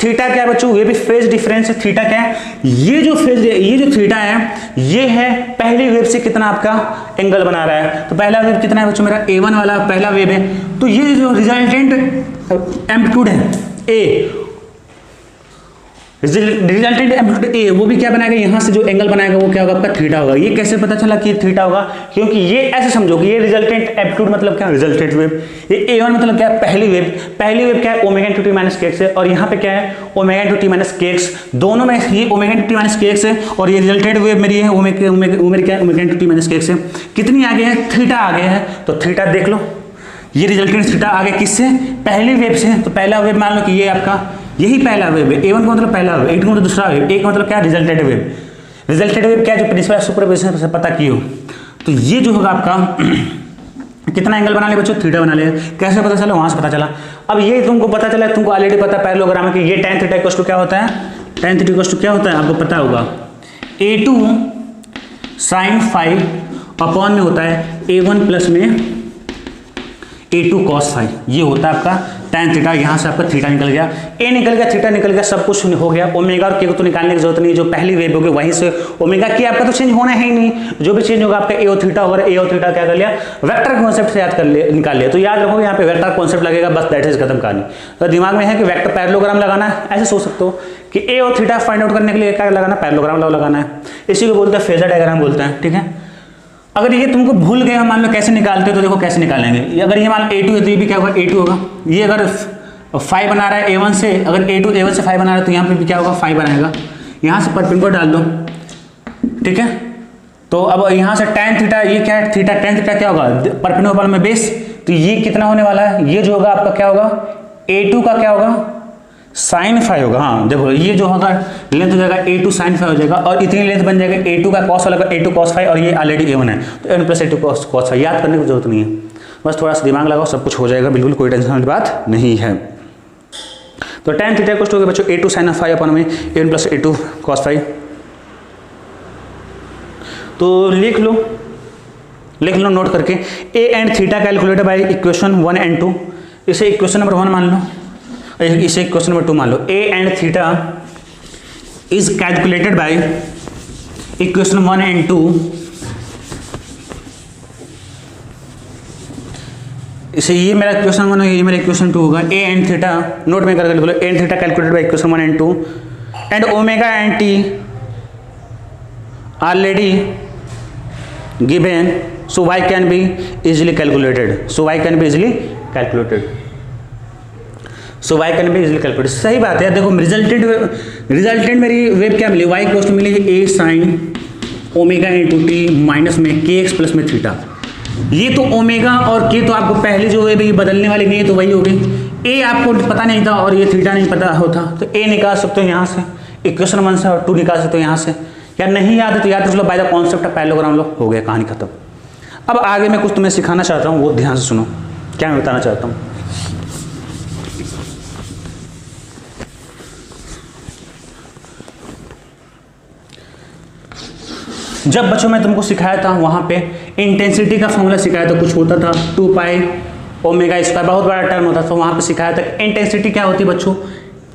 थीटा क्या है बच्चों, ये भी फेज डिफरेंस है। थीटा क्या है, ये जो थीटा है ये है पहली वेव से कितना आपका एंगल बना रहा है। तो पहला वेव कितना है बच्चों, मेरा A1 वाला पहला वेव है। तो ये जो रिजल्टेंट एम्पलीट्यूड है ए, रिजल्टेंट एम्पलीट्यूड ए, वो भी क्या बनाएगा, यहां से जो एंगल बनाएगा वो क्या होगा आपका थीटा होगा। ये कैसे पता चला कि थीटा होगा, क्योंकि ये ऐसे समझो कि ये रिजल्टेंट एम्पलीट्यूड मतलब क्या, रिजल्टेंट वेव। ये A1 मतलब क्या है, पहली वेव क्या है ओमेगा इनटू टी माइनस के एक्स है। और यहाँ पे क्या है ओमेगा इनटू टी माइनस के एक्स, दोनों में ये ओमेगा इनटू टी माइनस के एक्स है। और ये रिजल्टेंट वेव मेरी है ओमेगा क्या है ओमेगा इनटू टी माइनस के एक्स है। कितनी आगे है, थीटा आगे है। तो थीटा देख लो, ये रिजल्टेंट थीटा आगे किससे, पहली वेव से। तो पहला वेव मान लो कि ये आपका यही पहला वेव है। A1 का मतलब पहला वेव, A2 का मतलब दूसरा वेव, A का मतलब क्या, रिजल्टेंट वेव। रिजल्टेंट वेव क्या है, जो प्रिंसिपल सुपरपोजिशन से पता की हो। तो ये जो होगा आपका कितना एंगल बना ले बच्चों, थीटा बना ले। कैसे पता चला, वहां से पता चला। अब ये तुमको पता चला, तुमको ऑलरेडी पता है पैरेललोग्राम में कि ये tan थीटा इक्वल टू क्या होता है, tan थीटा इक्वल टू क्या होता है आपको पता होगा, A2 sin 5 अपॉन में होता है A1 प्लस में A2 cos 5। ये होता है आपका tan थीटा। यहाँ से आपका थीटा निकल गया, ए निकल गया, थीटा निकल गया, सब कुछ हो गया। ओमेगा और के को तो निकालने की जरूरत नहीं, जो पहली वेव होगी वहीं से ओमेगा के आपका तो चेंज होना है ही नहीं। जो भी चेंज होगा आपका ए और थीटा होगा। ए और थीटा क्या कर लिया, वेक्टर कॉन्सेप्ट से याद कर लिया, निकाल लिया। तो याद रखो यहाँ पे वेक्टर कॉन्सेप्ट लगेगा, बस दैट इज खत्म कहानी। तो दिमाग में है कि वेक्टर पैरेललोग्राम लगाना है, ऐसे सोच सकते हो कि ए और थीटा फाइंड आउट करने के लिए क्या लगाना, पैरेललोग्राम लगाना है। इसी को बोलते हैं फेजर डायग्राम बोलते हैं, ठीक है। अगर ये तुमको भूल गए, मान लो कैसे निकालते हो, तो देखो कैसे निकालेंगे। अगर ये मान A2 है तो ये भी क्या होगा, A2 होगा। ये अगर 5 बना रहा है A1 से, अगर A2 A1 से 5 बना रहा है तो यहाँ पे भी क्या होगा, 5 बनाएगा। यहाँ से परपेंडिकुलर डाल दो, ठीक है। तो अब यहाँ से tan थीटा, ये क्या है थीटा, tan थीटा क्या होगा, परपेंडिकुलर में बेस। तो ये कितना होने वाला है, ये जो होगा आपका क्या होगा, A2 का क्या होगा, sin 5 होगा। हाँ देखो ये जो होगा लेंथ हो जाएगा A2 sin 5 हो जाएगा। और इतनी लेंथ बन जाएगा A2 का cos वाला का A2 cos 5, और ये ऑलरेडी A1 है तो A1 प्लस A2 cos 5। याद करने की जरूरत नहीं है, बस थोड़ा सा दिमाग लगाओ, सब कुछ हो जाएगा, बिल्कुल कोई टेंशन वाली बात नहीं है। तो tan थीटा इक्वल टू हो गया बच्चों A2 sin 5 अपॉन में A1 प्लस A2 cos 5। तो लिख लो नोट करके, A and theta calculated by equation 1 and 2। इसे इक्वेशन नंबर 1 मान लो, इसे क्वेश्चन नंबर 2 मान लो। A and theta is calculated by equation 1 and 2। इसे ये मेरा क्वेश्चन 1 है, ये मेरा इक्वेशन 2 होगा। A एंड थीटा नोट में करके बोलो, A and theta calculated by equation 1 and 2 and omega and T already given, so y can be easily calculated, so y can be easily calculated. सही बात है। देखो रिजल्टेंट मेरी wave क्या मिली, y coast मिलेगी A sine omega into T minus में kx plus में theta. ये तो ओमेगा और k तो आपको पहले जो वेव ये बदलने वाली नहीं है, तो वही होगी। A आपको पता नहीं था और ये थीटा नहीं पता होता, तो A निकाल सकते हो यहाँ से इक्वेशन 1 से, और 2 निकाल सकते हो यहाँ से, क्या नहीं याद है तो याद रख लो, by the concept of parallelogram लो, हो गया, कहानी खत्म। अब आगे मैं कुछ तुम्हें सिखाना चाहता हूँ, वो ध्यान से सुनो क्या मैं बताना चाहता हूँ। जब बच्चों मैं तुमको सिखाया था वहां पे इंटेंसिटी का फॉर्मूला सिखाया था, कुछ होता था 2 पाई ओमेगा स्क्वायर, बहुत बड़ा टर्म होता था, वहां पे सिखाया था इंटेंसिटी क्या होती है बच्चों।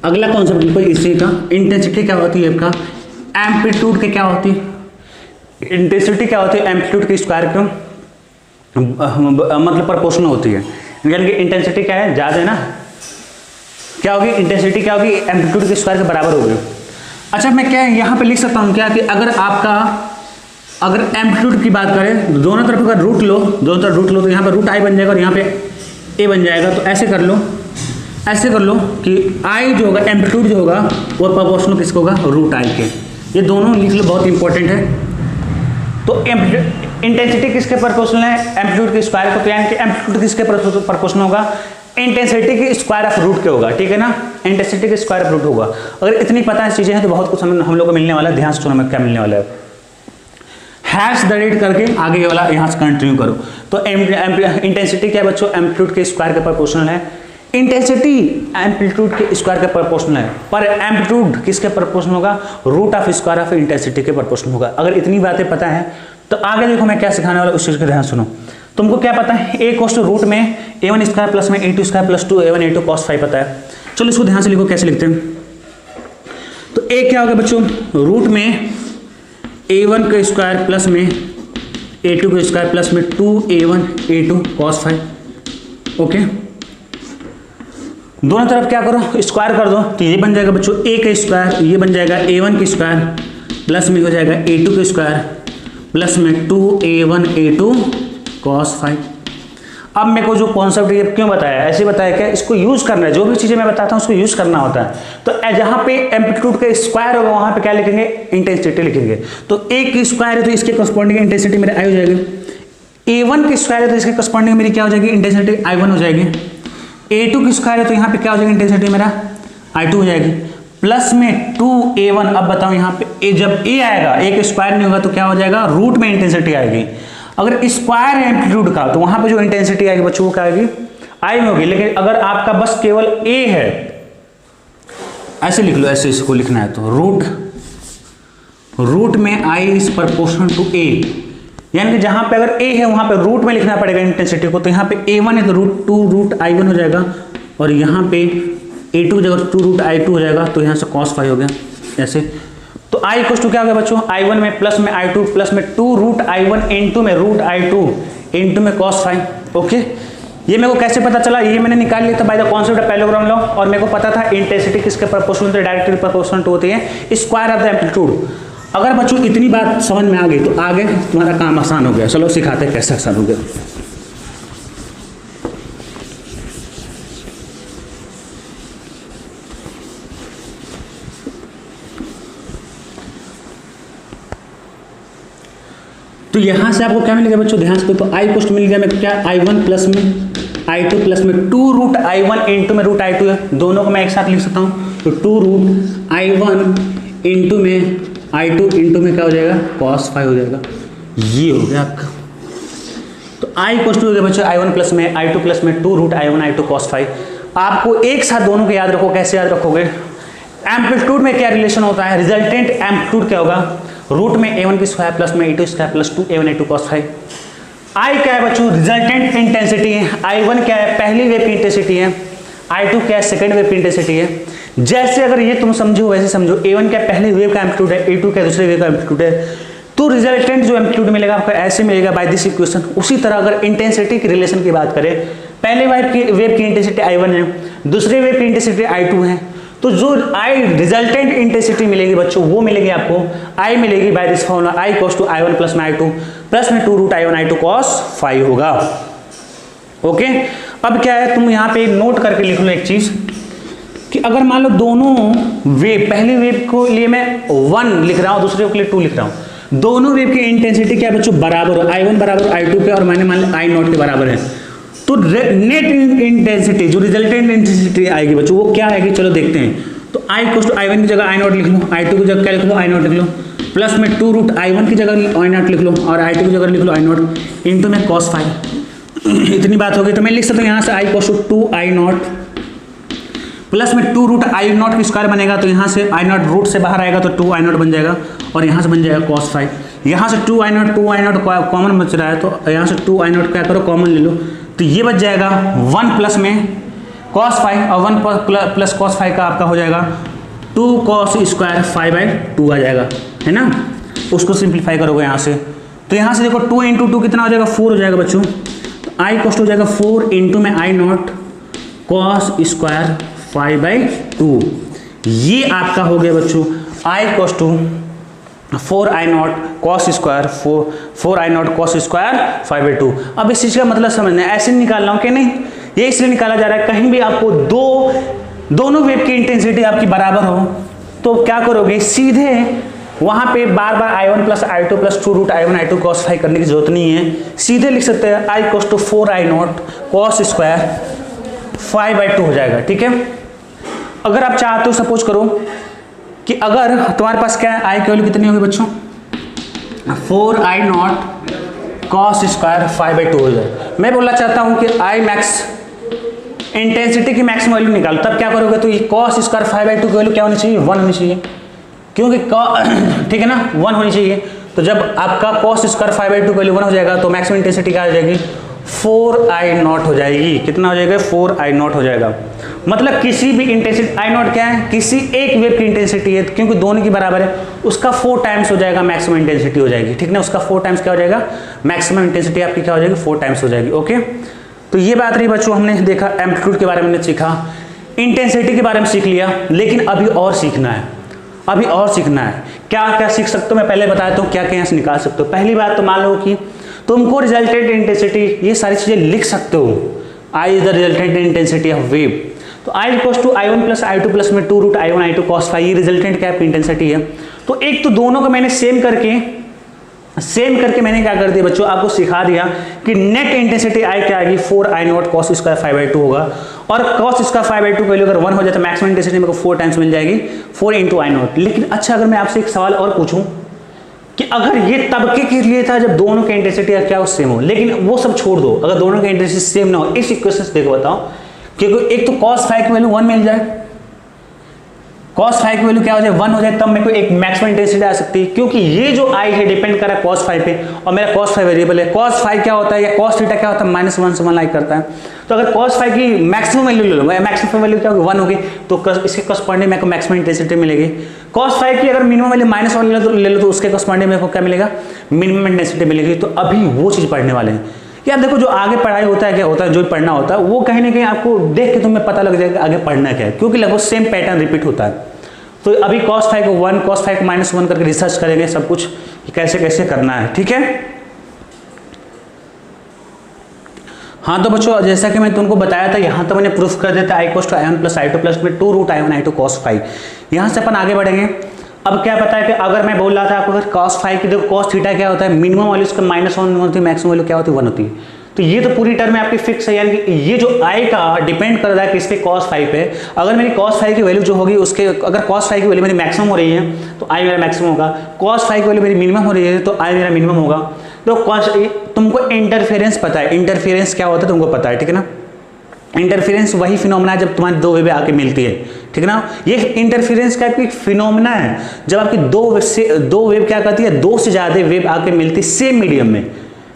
अगला कॉन्सेप्ट बिल्कुल इसी का, इंटेंसिटी क्या होती है आपका, एम्पलीट्यूड के क्या होती है, इंटेंसिटी क्या होती है एम्पलीट्यूड के स्क्वायर के मतलब प्रोपोर्शनल होती है। यानी कि इंटेंसिटी क्या है, ज्यादा है ना, क्या होगी इंटेंसिटी, क्या होगी एम्पलीट्यूड के स्क्वायर के बराबर होगी। अच्छा मैं क्या यहाँ पे लिख सकता हूँ क्या कि अगर एम्पलीट्यूड की बात करें, दोनों तरफ अगर रूट लो, दोनों तरफ रूट लो तो यहाँ पे रूट आई बन जाएगा और यहाँ पे ए बन जाएगा। तो ऐसे कर लो कि आई जो होगा एम्पलीट्यूड जो होगा वो प्रोपोर्शनल किसका होगा, रूट आई के। ये दोनों लिख लो, बहुत इंपॉर्टेंट है। तो इंटेंसिटी किसके प्रोपोर्शनल है, एम्पलीट्यूड के स्क्वायर को, तो यानी कि एम्पलीट्यूड किसके प्रोपोर्शनल होगा, इंटेंसिटी के स्क्वायर ऑफ रूट के होगा, ठीक है ना, इंटेंसिटी के स्क्वायर ऑफ रूट होगा। अगर इतनी पता है चीजें हैं तो बहुत कुछ हम लोग को मिलने वाला है। ध्यान से सुनो मैं क्या मिलने वाला है, हैश द रेट करके आगे ये वाला यहाँ से कंटिन्यू करो। तो इंटेंसिटी क्या है बच्चों, एम्पलीट्यूड के स्क्वायर के प्रोपोर्शनल है। इंटेंसिटी एम्पलीट्यूड के स्क्वायर के प्रोपोर्शनल है, पर एम्पलीट्यूड किसके प्रोपोर्शनल होगा, root of square of intensity के प्रोपोर्शनल होगा। अगर इतनी बातें पता है तो आगे देखो मैं क्या सिखाने वाला उस चीज का ध्यान सुनो। तुमको क्या पता है, ए कोस टू रूट में a1 स्क्वायर प्लस में a2 square plus 2 a1 a2 cos phi पता है। चलो इसको ध्यान से लिखो, कैसे लिखते हैं। तो a क्या होगा बच्चों, रूट में a1 का स्क्वायर प्लस में a2 का स्क्वायर प्लस में 2a1 a2 cos phi. Okay, दोनों तरफ क्या करो, स्क्वायर कर दो, तो ये बन जाएगा बच्चों a का स्क्वायर, ये बन जाएगा a1 की स्क्वायर प्लस में हो जाएगा a2 का स्क्वायर प्लस में 2a1 a2 cos फाई। अब मेरे को जो कॉन्सेप्ट ये क्यों बताया, ऐसे बताया क्या, इसको यूज करना है, जो भी चीजें मैं बताता हूं उसको यूज करना होता है। तो जहां पे एम्पलीट्यूड का स्क्वायर होगा वहां पे क्या लिखेंगे, इंटेंसिटी लिखेंगे। तो a की स्क्वायर है तो इसके कॉरस्पॉन्डिंग इंटेंसिटी मेरे आई हो जाएगी, a1 की स्क्वायर है तो इसके कॉरस्पॉन्डिंग मेरी क्या हो जाएगी, इंटेंसिटी i1 हो जाएगी। a2 की स्क्वायर है तो यहाँ पे क्या हो जाएगी, इंटेंसिटी मेरा i2 हो जाएगी, प्लस में 2a1। अब बताओ यहाँ पे जब a आएगा, a का स्क्वायर नहीं होगा तो क्या हो जाएगा, रूट में इंटेंसिटी आएगी। अगर स्क्वायर है एम्पलीट्यूड का तो वहां पे जो इंटेंसिटी आएगी बच्चों वो क्या आएगी, आई में होगी। लेकिन अगर आपका बस केवल a है, ऐसे लिख लो, ऐसे इसको लिखना है तो रूट में i is proportional to a, यानी कि जहां पे अगर a है वहां पे रूट में लिखना पड़ेगा इंटेंसिटी को। तो यहाँ पे a1 है तो रूट i1 हो जाएगा और यहाँ पे a2 जगह 2 रूट i2 हो जाएगा, तो यहाँ से cos फाई हो गया ऐसे। तो i इक्वल टू क्या हो गया बच्चों, i1 में प्लस में i2 प्लस में 2 रूट i1 इंटू में रूट i2 इंटू में cos फाई। ओके, ये मेरे को कैसे पता चला, ये मैंने निकाल लिया था bye the concept of parallelogram law, और मेरे को पता था इंटेंसिटी किसके प्रोपोर्शनल होती है, डायरेक्टली प्रोपोर्शनल टू होती है स्क्वायर ऑफ द एम्पलीट्यूड। अगर बच्चों इतनी बात समझ में आ गई तो आगे तुम्हारा काम आसान हो गया। चलो सिखाते हैं कैसे आसान हो गया। तो यहां से आपको क्या मिलेगा बच्चों, ध्यान से। तो आई कोस्ट मिल गया मेरे को क्या, i1 प्लस में i2 प्लस में 2 रूट i1 इंटू में रूट i2 है, दोनों को मैं एक साथ लिख सकता हूं। तो 2 रूट i1 इंटू में i2 इंटू में क्या हो जाएगा, cos फाई हो जाएगा। ये हो गया आपका। तो आई कोस्ट हो गया बच्चों i1 प्लस में i2 प्लस में 2 root i1 i2 cos phi. आपको एक साथ दोनों को याद रखो, कैसे याद रखोगे, एम्पलीट्यूड में क्या रिलेशन होता है, रिजल्टेंट एम्पलीट्यूड क्या होगा, रूट में a1 की स्क्वायर प्लस में a2 square plus 2a1 a2 cos phi. I क्या है बच्चों, रिजल्टेंट इंटेंसिटी है, i1 क्या है, पहली वेव की इंटेंसिटी है, i2 क्या है, सेकंड वेव की इंटेंसिटी है। जैसे अगर ये तुम समझो वैसे समझो, a1 क्या पहली वेव का एम्पलीट्यूड है, a2 क्या दूसरी वेव का एम्पलीट्यूड है, तो रिजल्टेंट जो एम्पलीट्यूड मिलेगा आपको ऐसे मिलेगा बाय दिस इक्वेशन। उसी तरह अगर इंटेंसिटी की रिलेशन की बात करें, पहले वेव की इंटेंसिटी i1 है, दूसरे वेव की इंटेंसिटी i2 है, तो जो रिजल्टेंट इंटेंसिटी मिलेगी बच्चों वो मिलेगी आपको, I मिलेगी by this formula, I equals to i1 plus में i2 प्लस में 2 root i1 i2 cos phi होगा। ओके, अब क्या है, तुम यहाँ पे नोट करके लिख लो एक चीज कि अगर मान लो दोनों वेव, पहली वेव को लिए मैं 1 लिख रहा हूँ, दूसरे वेव के लिए 2 लिख रहा हूँ, दोनों वेव की इंटेंसिटी क्या है बच्चों, बराबर हो, i1 बराबर i2 पे और मैंने मान लिया i नॉट के बराबर है, तो नेट इंटेंसिटी जो रिजल्टेंट इंटेंसिटी आएगी बच्चों वो क्या आएगी, चलो देखते हैं। तो i इक्वल्स टू i1 की जगह i नॉट लिख लो, i2 की जगह क्या लिख लो, i नॉट लिख लो, प्लस में 2√I1 की जगह I0 लिख लो और I2 की जगह लिख लो I0 इंटू में cos फाई। इतनी बात होगी तो मैं लिख सकता हूँ यहाँ से I cos 2I0 प्लस में 2√I0 की स्क्वायर बनेगा तो यहाँ से I0 रूट से बाहर आएगा तो 2I0 बन जाएगा और यहाँ से बन जाएगा cos फाई। यहाँ से 2I0 कॉमन बच रहा है तो यहाँ से 2I0 क्या करो कॉमन ले लो तो ये बच जाएगा 1 प्लस में cos फाई और 1 प्लस cos फाई का आपका हो जाएगा 2 cos स्क्वायर 5/2 आ जाएगा, है ना। उसको सिंप्लीफाई करोगे यहाँ से तो यहाँ से देखो 2 इंटू 2 कितना हो जाएगा 4 हो जाएगा बच्चों। तो I कॉस्ट हो जाएगा 4 इंटू में I0 cos स्क्वायर 5/2। ये आपका हो गया बच्चों I cost 4I0 cos square 4I0 cos square 5/2। अब इस चीज़ का मतलब समझना है, ऐसे निकाल रहा हूँ कि नहीं, ये इसलिए निकाला जा रहा है कहीं भी आपको दोनों वेव की इंटेंसिटी आपकी बराबर हो तो क्या करोगे सीधे वहाँ पे बार बार I1 plus I2 plus 2√I1 I2 cos phi करने की जरूरत नहीं है, सीधे लिख सकते हैं I cost 4I0 cos square 5/2 हो जाएगा, ठीक है। अगर आप चाहते हो सपोज करो कि अगर तुम्हारे पास क्या है I की वैल्यू कितनी होगी बच्चों 4I0 cos स्क्वायर 5/2 हो जाए। मैं बोलना चाहता हूँ कि I मैक्स इंटेंसिटी की मैक्सिमम वैल्यू निकालो, तब क्या करोगे तो ये cos स्क्वायर 5/2 की वैल्यू क्या होनी चाहिए 1 होनी चाहिए, क्योंकि ठीक है ना 1 होनी चाहिए। तो जब आपका cos स्क्वायर 5/2 की वैल्यू 1 हो जाएगा तो मैक्सिमम इंटेंसिटी क्या हो जाएगी 4I0 हो जाएगी। कितना हो जाएगा 4I0 हो जाएगा। मतलब किसी भी इंटेंसिटी I0 क्या है किसी एक वेव की इंटेंसिटी है, क्योंकि दोनों की बराबर है उसका 4 टाइम्स हो जाएगा मैक्सिमम इंटेंसिटी हो जाएगी, ठीक ना। उसका 4 टाइम्स क्या हो जाएगा मैक्सिमम इंटेंसिटी आपकी क्या हो जाएगी 4 टाइम्स हो जाएगी, ओके। तो ये बात रही बच्चों, हमने देखा एम्पलीट्यूड के बारे में सीखा, इंटेंसिटी के बारे में सीख लिया, लेकिन अभी और सीखना है, अभी और सीखना है। क्या क्या सीख सकते हो मैं पहले बताता हूँ क्या क्या यहाँ से निकाल सकते हो। पहली बात तो मान लो कि तुमको रिजल्टेंट इंटेंसिटी ये सारी चीज़ें लिख सकते हो, I is the resultant intensity of wave. तो I equals to I1 plus I2 plus में 2√I1 I2 cos फाई, ये रिजल्टेंट क्या इंटेंसिटी है। तो एक तो दोनों को मैंने सेम करके मैंने क्या कर दिया बच्चों आपको सिखा दिया कि नेट इंटेंसिटी I क्या आएगी 4I0 cos स्क्वायर 5/2 होगा, और cos स्क्वायर 5/2 की वैल्यू अगर 1 हो जाए तो मैक्सिमम इंटेंसिटी मेरे को 4 टाइम्स मिल जाएगी 4 इंटू I0। लेकिन अच्छा अगर मैं आपसे एक सवाल और पूछूं कि अगर ये तबके के लिए था जब दोनों की इंटेंसिटी क्या वो सेम हो, लेकिन वो सब छोड़ दो, अगर दोनों की इंटेंसिटी सेम ना हो, इस इक्वेशन से देखो बताओ, क्योंकि एक तो cos फाई की वैल्यू 1 मिल जाए, cos फाई की वैल्यू क्या हो जाए 1 हो जाए, तब मेरे को एक मैक्सिमम इंटेंसिटी आ सकती है, क्योंकि ये जो I है डिपेंड कर रहा है cos फाई पे और मेरा cos फाई वेरिएबल है। cos फाई क्या होता है या cos थीटा क्या होता है -1 से 1 I करता है। तो अगर cos फाई की मैक्सिमम वैल्यू ले लो, मैक्सिमम वैल्यू क्या होगी 1 होगी, तो इसके कॉरस्पॉन्डिंग मेरे को मैक्सिमम इंटेंसिटी मिलेगी। cos फाई की अगर मिनिमम वैल्यू -1 ले लो तो उसके कॉरस्पॉन्डिंग मेरे को क्या मिलेगा मिनिमम इंटेंसिटी मिलेगी। तो अभी वो चीज़ पढ़ने वाले हैं यार। देखो जो आगे पढ़ाई होता है क्या होता है, जो पढ़ना होता है वो कहीं ना कहीं आपको देख के तुम्हें पता लग जाएगा आगे पढ़ना क्या है, क्योंकि लगभग सेम पैटर्न रिपीट होता है। तो अभी cos फाई को 1 cos फाई को -1 करके रिसर्च करेंगे सब कुछ कैसे कैसे करना है, ठीक है। हाँ तो बच्चों जैसा कि मैं तुमको बताया था यहाँ तो मैंने प्रूफ कर देता I equals to I1 plus I2 plus में 2√I1 I2 cos फाई। यहाँ से अपन आगे बढ़ेंगे। अब क्या पता है कि अगर मैं बोल रहा था आपको अगर cos फाई की देखो cos थीटा क्या होता है मिनिमम वैल्यू उसका -1 होती है, मैक्सिमम वैल्यू क्या होती है 1 होती है। तो ये तो पूरी टर्म में आपकी फिक्स है, यानी कि ये जो I का डिपेंड कर रहा है किस पे cos फाई पे। अगर मेरी cos फाई की वैल्यू जो होगी उसके अगर cos फाई की वैल्यू मेरी मैक्सिमम हो रही है तो I मेरा मैक्सिमम होगा, cos फाई की वैल्यू मेरी मिनिमम हो रही है तो I मेरा मिनिमम होगा। तो तुमको इंटरफेरेंस पता है, इंटरफेरेंस क्या होता है तुमको पता है, ठीक है ना। इंटरफेरेंस वही फिनोमेना है जब तुम्हारी दो वेवें आके मिलती है, ठीक है ना। ये इंटरफेरेंस का एक फिनोमेना है जब आपकी दो वेव क्या करती है, 2 से ज़्यादा वेव आके मिलती है सेम मीडियम में।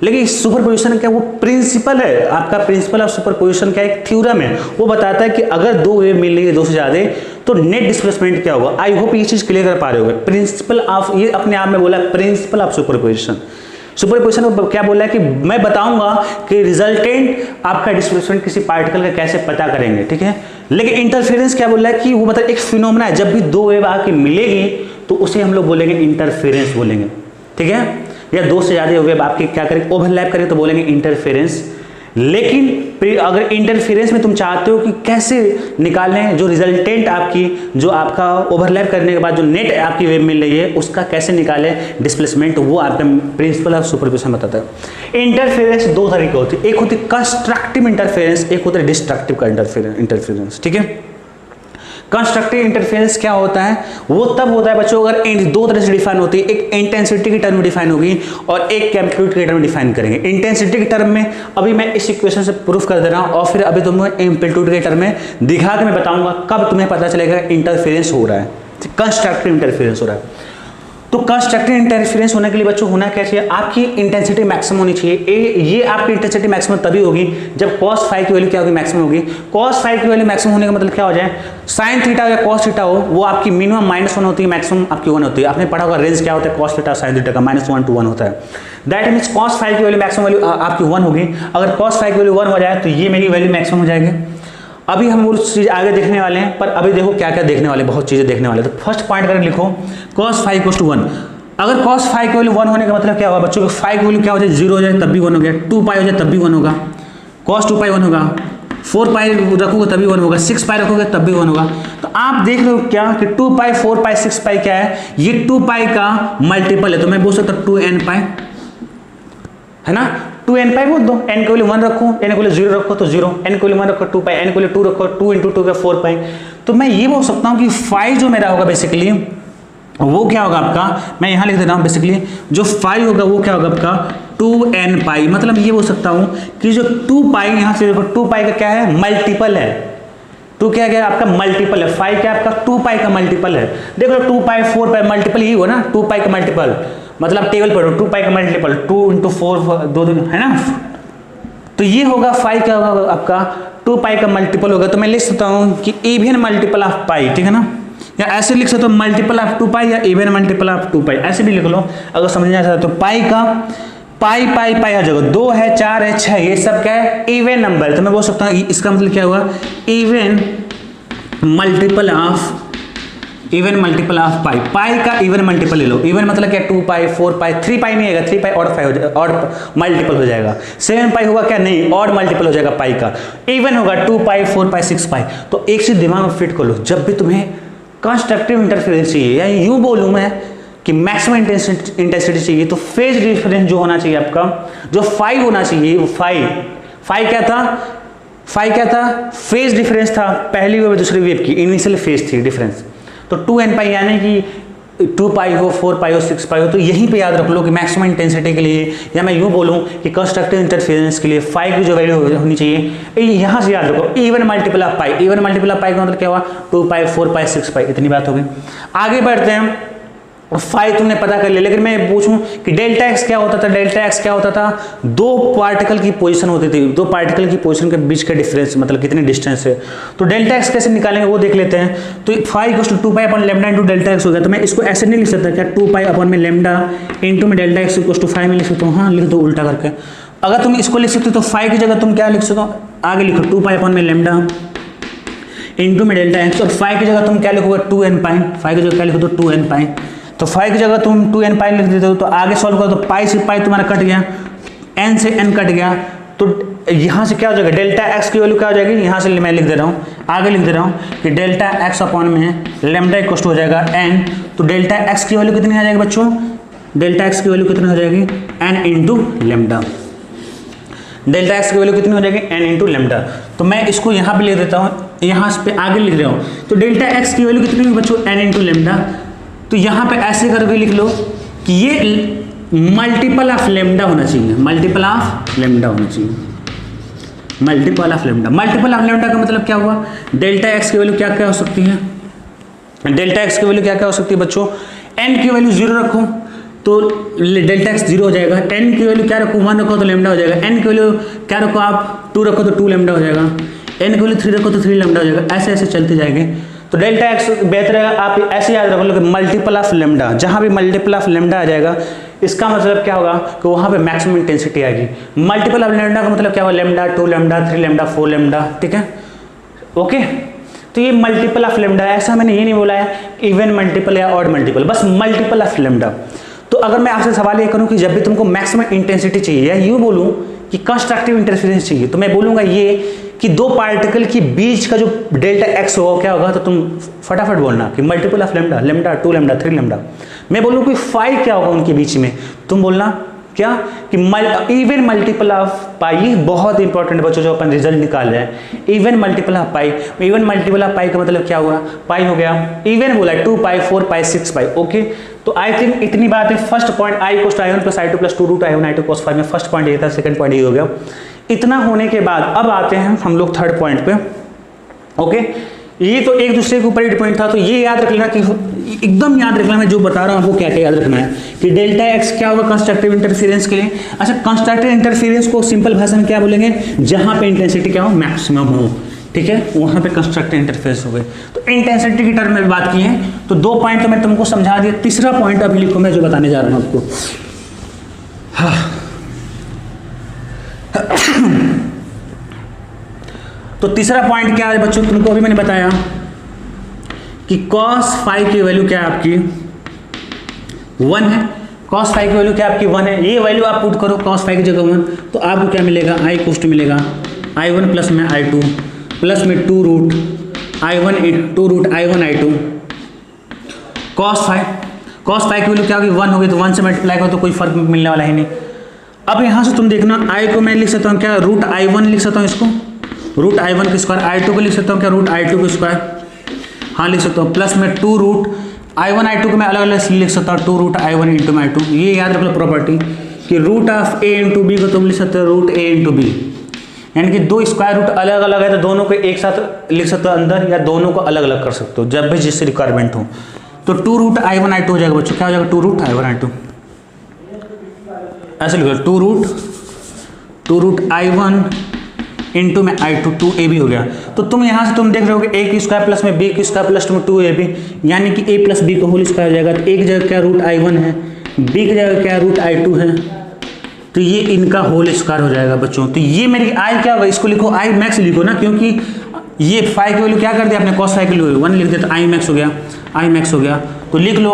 लेकिन सुपरपोजिशन क्या वो प्रिंसिपल है, आपका प्रिंसिपल ऑफ सुपरपोजिशन क्या एक थ्योरम है, वो बताता है कि अगर 2 वेव मिल रही है 2 से ज़्यादा तो नेट डिस्प्लेसमेंट क्या होगा। आई होप ये चीज़ क्लियर कर पा रहे होगे। प्रिंसिपल ऑफ ये अपने आप में बोला प्रिंसिपल ऑफ सुपरपोजिशन। सुपरपोजिशन को क्या बोला है कि मैं बताऊंगा कि रिजल्टेंट आपका डिस्प्लेसमेंट किसी पार्टिकल का कैसे पता करेंगे, ठीक है। लेकिन इंटरफेरेंस क्या बोल रहा है कि वो मतलब एक फिनोमेना है, जब भी 2 वेव आके मिलेगी तो उसे हम लोग बोलेंगे इंटरफेरेंस बोलेंगे, ठीक है। या 2 से ज़्यादा वेव आपके क्या करेंगे ओवरलैप करेंगे तो बोलेंगे इंटरफेरेंस। लेकिन अगर इंटरफेरेंस में तुम चाहते हो कि कैसे निकालें जो रिजल्टेंट आपकी जो आपका ओवरलैप करने के बाद जो नेट आपकी वेव मिल रही है उसका कैसे निकालें डिस्प्लेसमेंट, वो आपका प्रिंसिपल ऑफ सुपरपोजिशन बताता है। इंटरफेरेंस 2 तरीके होती है, एक होती है कंस्ट्रक्टिव इंटरफेरेंस, एक होता है डिस्ट्रक्टिव का इंटरफेरेंस, ठीक है। कंस्ट्रक्टिव इंटरफेरेंस क्या होता है, वो तब होता है बच्चों अगर दो तरह से डिफाइन होती है, एक इंटेंसिटी की टर्म में डिफाइन होगी और एक एम्पलीट्यूड के टर्म में डिफाइन करेंगे। इंटेंसिटी के टर्म में अभी मैं इस इक्वेशन से प्रूफ कर दे रहा हूं और फिर अभी तुम्हें एम्पलीट्यूड के टर्म में दिखा के मैं बताऊंगा कब तुम्हें पता चलेगा इंटरफेरेंस हो रहा है, कंस्ट्रक्टिव इंटरफेरेंस हो रहा है। तो कंस्ट्रक्टिव इंटरफेरेंस होने के लिए बच्चों होना क्या चाहिए, आपकी इंटेंसिटी मैक्सिमम होनी चाहिए। ये आपकी इंटेंसिटी मैक्सिमम तभी होगी जब cos फाई की वैल्यू क्या होगी, मैक्सिमम होगी। cos फाई की वैल्यू मैक्सिमम होने का मतलब क्या हो जाए, साइन थीटा या cos थीटा हो, वो आपकी मिनिमम -1 होती है, मैक्सिमम आपकी 1 होती है। आपने पढ़ा होगा रेंज क्या होता है cos थीटा साइन थीटा का, -1 to 1 होता है। दैट मीन्स cos फाई की वैल्यू मैक्सिमम वैल्यू आपकी 1 होगी। अगर cos फाई की वैल्यू 1 हो जाए तो ये मेरी वैल्यू मैक्सिमम हो जाएगी। अभी हम उस चीज आगे देखने वाले हैं, पर अभी देखो क्या क्या देखने वाले, बहुत चीजें देखने वाले। तो फर्स्ट पॉइंट अगर लिखो cos फाई इक्वल्स टू 1, अगर cos फाई की वैल्यू 1 होने का मतलब क्या होगा बच्चों, फाई की वैल्यू क्या हो जाए, 0 हो जाए तब भी 1 हो गया, 2 पाई हो जाए तब भी 1 होगा, cos 2 पाई 1 होगा, 4 पाई रखोगे तभी 1 होगा, 6 पाई रखोगे तब भी 1 होगा। तो आप देख रहे हो क्या कि 2 पाई 4 पाई 6 पाई क्या है, ये 2 पाई का मल्टीपल है। तो मैं बोल सकता हूँ 2n पाई है ना, 2n पाई बोल दो, n की वैल्यू 1 रखो, n की वैल्यू 0 रखो तो 0, n की वैल्यू 1 रखो 2 पाई, n की वैल्यू 2 रखो 2 × 2 का 4 पाई। तो मैं ये बोल सकता हूँ कि फाई जो मेरा होगा बेसिकली वो क्या होगा आपका, मैं यहाँ लिख दे रहा हूँ बेसिकली जो फाई होगा वो क्या होगा आपका 2n पाई। मतलब ये बोल सकता हूँ कि जो 2 पाई यहाँ से देखो 2 पाई का क्या है, मल्टीपल है। 2 क्या है आपका मल्टीपल है, फाई क्या आपका 2 पाई का मल्टीपल है। देख लो 2 पाई 4 पाई मल्टीपल ही हुआ ना, 2 पाई का मल्टीपल, मतलब टेबल पढ़ो 2 पाई का मल्टीपल 2 × 4 2 है ना। तो ये होगा फाई क्या होगा आपका 2 पाई का मल्टीपल होगा। तो मैं लिख सकता हूँ कि इवन मल्टीपल ऑफ पाई, ठीक है ना, या ऐसे लिख सकते हो मल्टीपल ऑफ 2 पाई या इवन मल्टीपल ऑफ 2 पाई, ऐसे भी लिख लो अगर समझना चाहते हो। तो पाई का पाई पाई पाई हर जगह 2 है 4 है 6 ये सब क्या है इवन नंबर। तो मैं बोल सकता हूँ इसका मतलब क्या हुआ, इवन मल्टीपल ऑफ पाई। पाई का इवन मल्टीपल ले लो, इवन मतलब क्या 2 पाई 4 पाई 3 पाई नहीं आएगा, 3 पाई ऑड मल्टीपल हो जाएगा। 7 पाई होगा क्या, नहीं ऑड मल्टीपल हो जाएगा पाई का। इवन होगा 2 पाई 4 पाई 6 पाई। तो एक चीज दिमाग में फिट कर लो, जब भी तुम्हें कंस्ट्रक्टिव इंटरफेरेंस चाहिए या यूं बोलूं मैं कि मैक्सिमम इंटेंसिटी चाहिए, तो फेज डिफरेंस जो होना चाहिए आपका, जो फाई होना चाहिए, वो फाई क्या था, फेज डिफरेंस था पहली वेव दूसरी वेव की, इनिशियल फेज थी डिफरेंस। तो 2n पाई यानी कि 2 पाई हो 4 पाई हो 6 पाई हो, तो यहीं पे याद रख लो कि मैक्सिमम इंटेंसिटी के लिए, या मैं यूं बोलूं कि कंस्ट्रक्टिव इंटरफेरेंस के लिए फाई की जो वैल्यू होनी चाहिए यहां से याद रखो even multiple of pi. Even multiple of pi का मतलब क्या हुआ 2 पाई 4 पाई 6 पाई, इतनी बात हो गई। आगे बढ़ते हैं, फाई तुमने पता कर लिया, लेकिन मैं पूछूं कि डेल्टा एक्स क्या होता था। डेल्टा एक्स क्या होता था, 2 पार्टिकल की पोजीशन होती थी, 2 पार्टिकल की पोजीशन के बीच का डिफरेंस, मतलब कितनी डिस्टेंस है। तो डेल्टा एक्स कैसे निकालेंगे वो देख लेते हैं। तो phi equals to 2 pi upon lambda into delta x हो गया। तो मैं इसको ऐसे नहीं लिख सकता क्या 2 पाई अपॉन में लैम्डा इनटू में डेल्टा एक्स इक्वल्स टू 5 में लिख सकता हूँ, हाँ लिख दो उल्टा करके। अगर तुम इसको लिख सकते हो तो फाई की जगह तुम क्या लिख सकते हो, आगे लिखो 2 पाई अपॉन में लैम्डा इनटू में डेल्टा एक्स, और फाई की जगह तुम क्या लिखोगे 2n पाई। फाई की जगह क्या लिखो तो 2n पाई। तो फाई की जगह तुम 2n पाई लिख देते हो, तो आगे सॉल्व करो तो पाई से पाई तुम्हारा कट गया, n से n कट गया, तो यहाँ से क्या हो जाएगा डेल्टा x की वैल्यू क्या हो जाएगी, यहाँ से मैं लिख दे रहा हूँ, आगे लिख दे रहा हूँ कि डेल्टा x अपॉन में लैम्डा इक्वल हो जाएगा n। तो डेल्टा x की वैल्यू कितनी आ जाएगी बच्चों, डेल्टा x की वैल्यू कितनी हो जाएगी n into lambda. Delta x की वैल्यू कितनी हो जाएगी n इंटू लैम्डा। तो मैं इसको यहाँ पे लिख देता हूँ, यहाँ पे आगे लिख रहा हूँ। तो डेल्टा एक्स की वैल्यू कितनी होगी बच्चों n इंटू लैम्डा। तो यहाँ पे ऐसे करके लिख लो कि ये मल्टीपल ऑफ लैम्डा होना चाहिए, मल्टीपल ऑफ लैम्डा होना चाहिए, multiple of lambda. Multiple of lambda का मतलब क्या हुआ, डेल्टा एक्स की वैल्यू क्या क्या हो सकती है, डेल्टा एक्स की वैल्यू क्या क्या हो सकती है बच्चों, n की वैल्यू 0 रखो तो डेल्टा एक्स 0 हो जाएगा, n की वैल्यू क्या रखो 1 रखो तो लैम्डा हो जाएगा, n की वैल्यू क्या रखो आप 2 रखो तो 2 लैम्डा हो जाएगा, n की वैल्यू 3 रखो तो 3 लैम्डा हो जाएगा, ऐसे ऐसे चलते जाएंगे। तो डेल्टा एक्स बेहतर है आप ऐसे याद रख लो कि मल्टीपल ऑफ लैम्डा, जहाँ भी मल्टीपल ऑफ लैम्डा आ जाएगा इसका मतलब क्या होगा कि वहाँ पे मैक्सिमम इंटेंसिटी आएगी। मल्टीपल ऑफ लैम्डा का मतलब क्या होगा लैम्डा 2 लैम्डा 3 लैम्डा 4 लैम्डा, ठीक है ओके। तो ये मल्टीपल ऑफ लैम्डा, ऐसा मैंने ये नहीं बोला है इवन मल्टीपल या ऑड मल्टीपल, बस मल्टीपल ऑफ लैम्डा। तो अगर मैं आपसे सवाल ये करूं कि जब भी तुमको मैक्सिमम इंटेंसिटी चाहिए या यूं बोलूं कि कंस्ट्रक्टिव इंटरफेरेंस चाहिए, तो मैं बोलूंगा ये कि 2 पार्टिकल के बीच का जो डेल्टा एक्स होगा क्या होगा, तो तुम फटाफट बोलना कि multiple of lambda, lambda 2 lambda 3 lambda. मैं बोलूँ कि फाई क्या होगा उनके बीच में, तुम बोलना क्या कि इवन मल्टीपल ऑफ पाई, ये बहुत इंपॉर्टेंट बच्चों जो अपन रिजल्ट निकाल रहे हैं। Even multiple of pi, even multiple of pi का मतलब क्या हुआ, पाई हो गया, इवन बोला 2 पाई 4 पाई 6 पाई। ओके, तो आई थिंक इतनी बात है। First point I equals to I one plus I two plus 2 root I one I two cos five में फर्स्ट पॉइंट ये था, सेकंड पॉइंट ये हो गया। इतना होने के बाद अब आते हैं हम लोग थर्ड पॉइंट पे। ओके, ये तो एक दूसरे के ऊपर ही डिपेंड था, तो ये याद रख लेना कि एकदम याद रखना मैं जो बता रहा हूँ आपको क्या क्या याद रखना है कि डेल्टा एक्स क्या होगा कंस्ट्रक्टिव इंटरफेरेंस के लिए। अच्छा, कंस्ट्रक्टिव इंटरफेरेंस को सिंपल भाषा में क्या बोलेंगे, जहां पे इंटेंसिटी क्या हो, मैक्सिमम हो, ठीक है, वहां पे कंस्ट्रक्टिव इंटरफेरेंस हो गए। तो इंटेंसिटी की टर्म में बात की है, तो 2 पॉइंट तो मैं तुमको समझा दिया। तीसरा पॉइंट अभी लिखो मैं जो बताने जा रहा हूं आपको। तो तीसरा पॉइंट क्या है बच्चों, तुमको अभी मैंने बताया कि cos फाइव की वैल्यू क्या है आपकी 1 है। cos फाइव की वैल्यू क्या आपकी 1 है। ये वैल्यू आप पुट करो cos फाइव की जगह 1, तो आपको क्या मिलेगा, आई कोस्ट मिलेगा i1 प्लस में i2 प्लस में 2 root i1 i2 cos five की वैल्यू क्या होगी 1 होगी, तो 1 से मल्टीप्लाई करो तो कोई फर्क मिलने वाला है नहीं। अब यहाँ से तुम देखना i को मैं लिख सकता हूँ क्या, रूट i1 लिख सकता हूँ, इसको रूट i1 का स्क्वायर, i2 को लिख सकता हूँ क्या, रूट i2 का स्क्वायर, हाँ लिख सकता हूँ, प्लस में 2 रूट i1 i2 को मैं अलग अलग लिख सकता हूँ 2 रूट i1 इंटू में i2। ये याद रख लो प्रॉपर्टी कि root of a into b को तुम लिख सकते हो रूट a इंटू बी, यानी कि दो स्क्वायर रूट अलग अलग है तो दोनों को एक साथ लिख सकते हो अंदर, या दोनों को अलग अलग कर सकते हो जब भी जिससे रिक्वायरमेंट हो। तो 2 रूट i1 i2 हो जाएगा बच्चों, क्या हो जाएगा 2 रूट i1 i2, ऐसे लिखो 2 रूट i1 इंटू में i2 2ab हो गया। तो तुम यहाँ से तुम देख रहे हो कि a की स्क्वायर प्लस में b की स्क्वायर प्लस में 2ab, यानी कि a प्लस b का होल स्क्वायर हो जाएगा। तो एक जगह क्या रूट i1 है, b की जगह क्या रूट i2 है, तो ये इनका होल स्क्वायर हो जाएगा बच्चों। तो ये मेरी i क्या होगा, इसको लिखो i मैक्स लिखो ना, क्योंकि ये फाइव की वैल्यू क्या कर दिया आपने, cos फाइव की वैल्यू 1 लिख दिया, तो i मैक्स हो गया, i मैक्स हो गया। तो लिख लो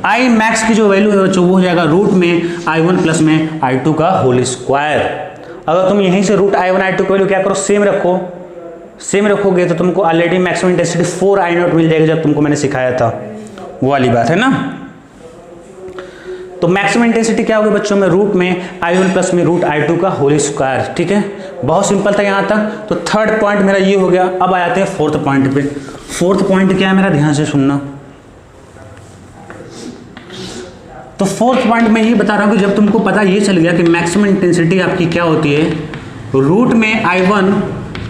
i मैक्स की जो वैल्यू है बच्चों वो हो जाएगा रूट में i1 प्लस में i2 का होल स्क्वायर। अगर तुम यहीं से रूट i1 i2 की वैल्यू क्या करो, सेम रखोगे तो तुमको ऑलरेडी मैक्सिमम इंटेंसिटी 4i0 मिल जाएगी, जब तुमको मैंने सिखाया था वो वाली बात है ना। तो मैक्सिमम इंटेंसिटी क्या होगी बच्चों में, रूट में i1 प्लस में रूट i2 का होल स्क्वायर। ठीक है, बहुत सिंपल था यहाँ तक। तो थर्ड पॉइंट मेरा ये हो गया। अब आ जाते हैं फोर्थ पॉइंट पे। फोर्थ पॉइंट क्या है मेरा, ध्यान से सुनना। तो फोर्थ पॉइंट में ये बता रहा हूँ कि जब तुमको पता ये चल गया कि मैक्सिमम इंटेंसिटी आपकी क्या होती है, रूट में i1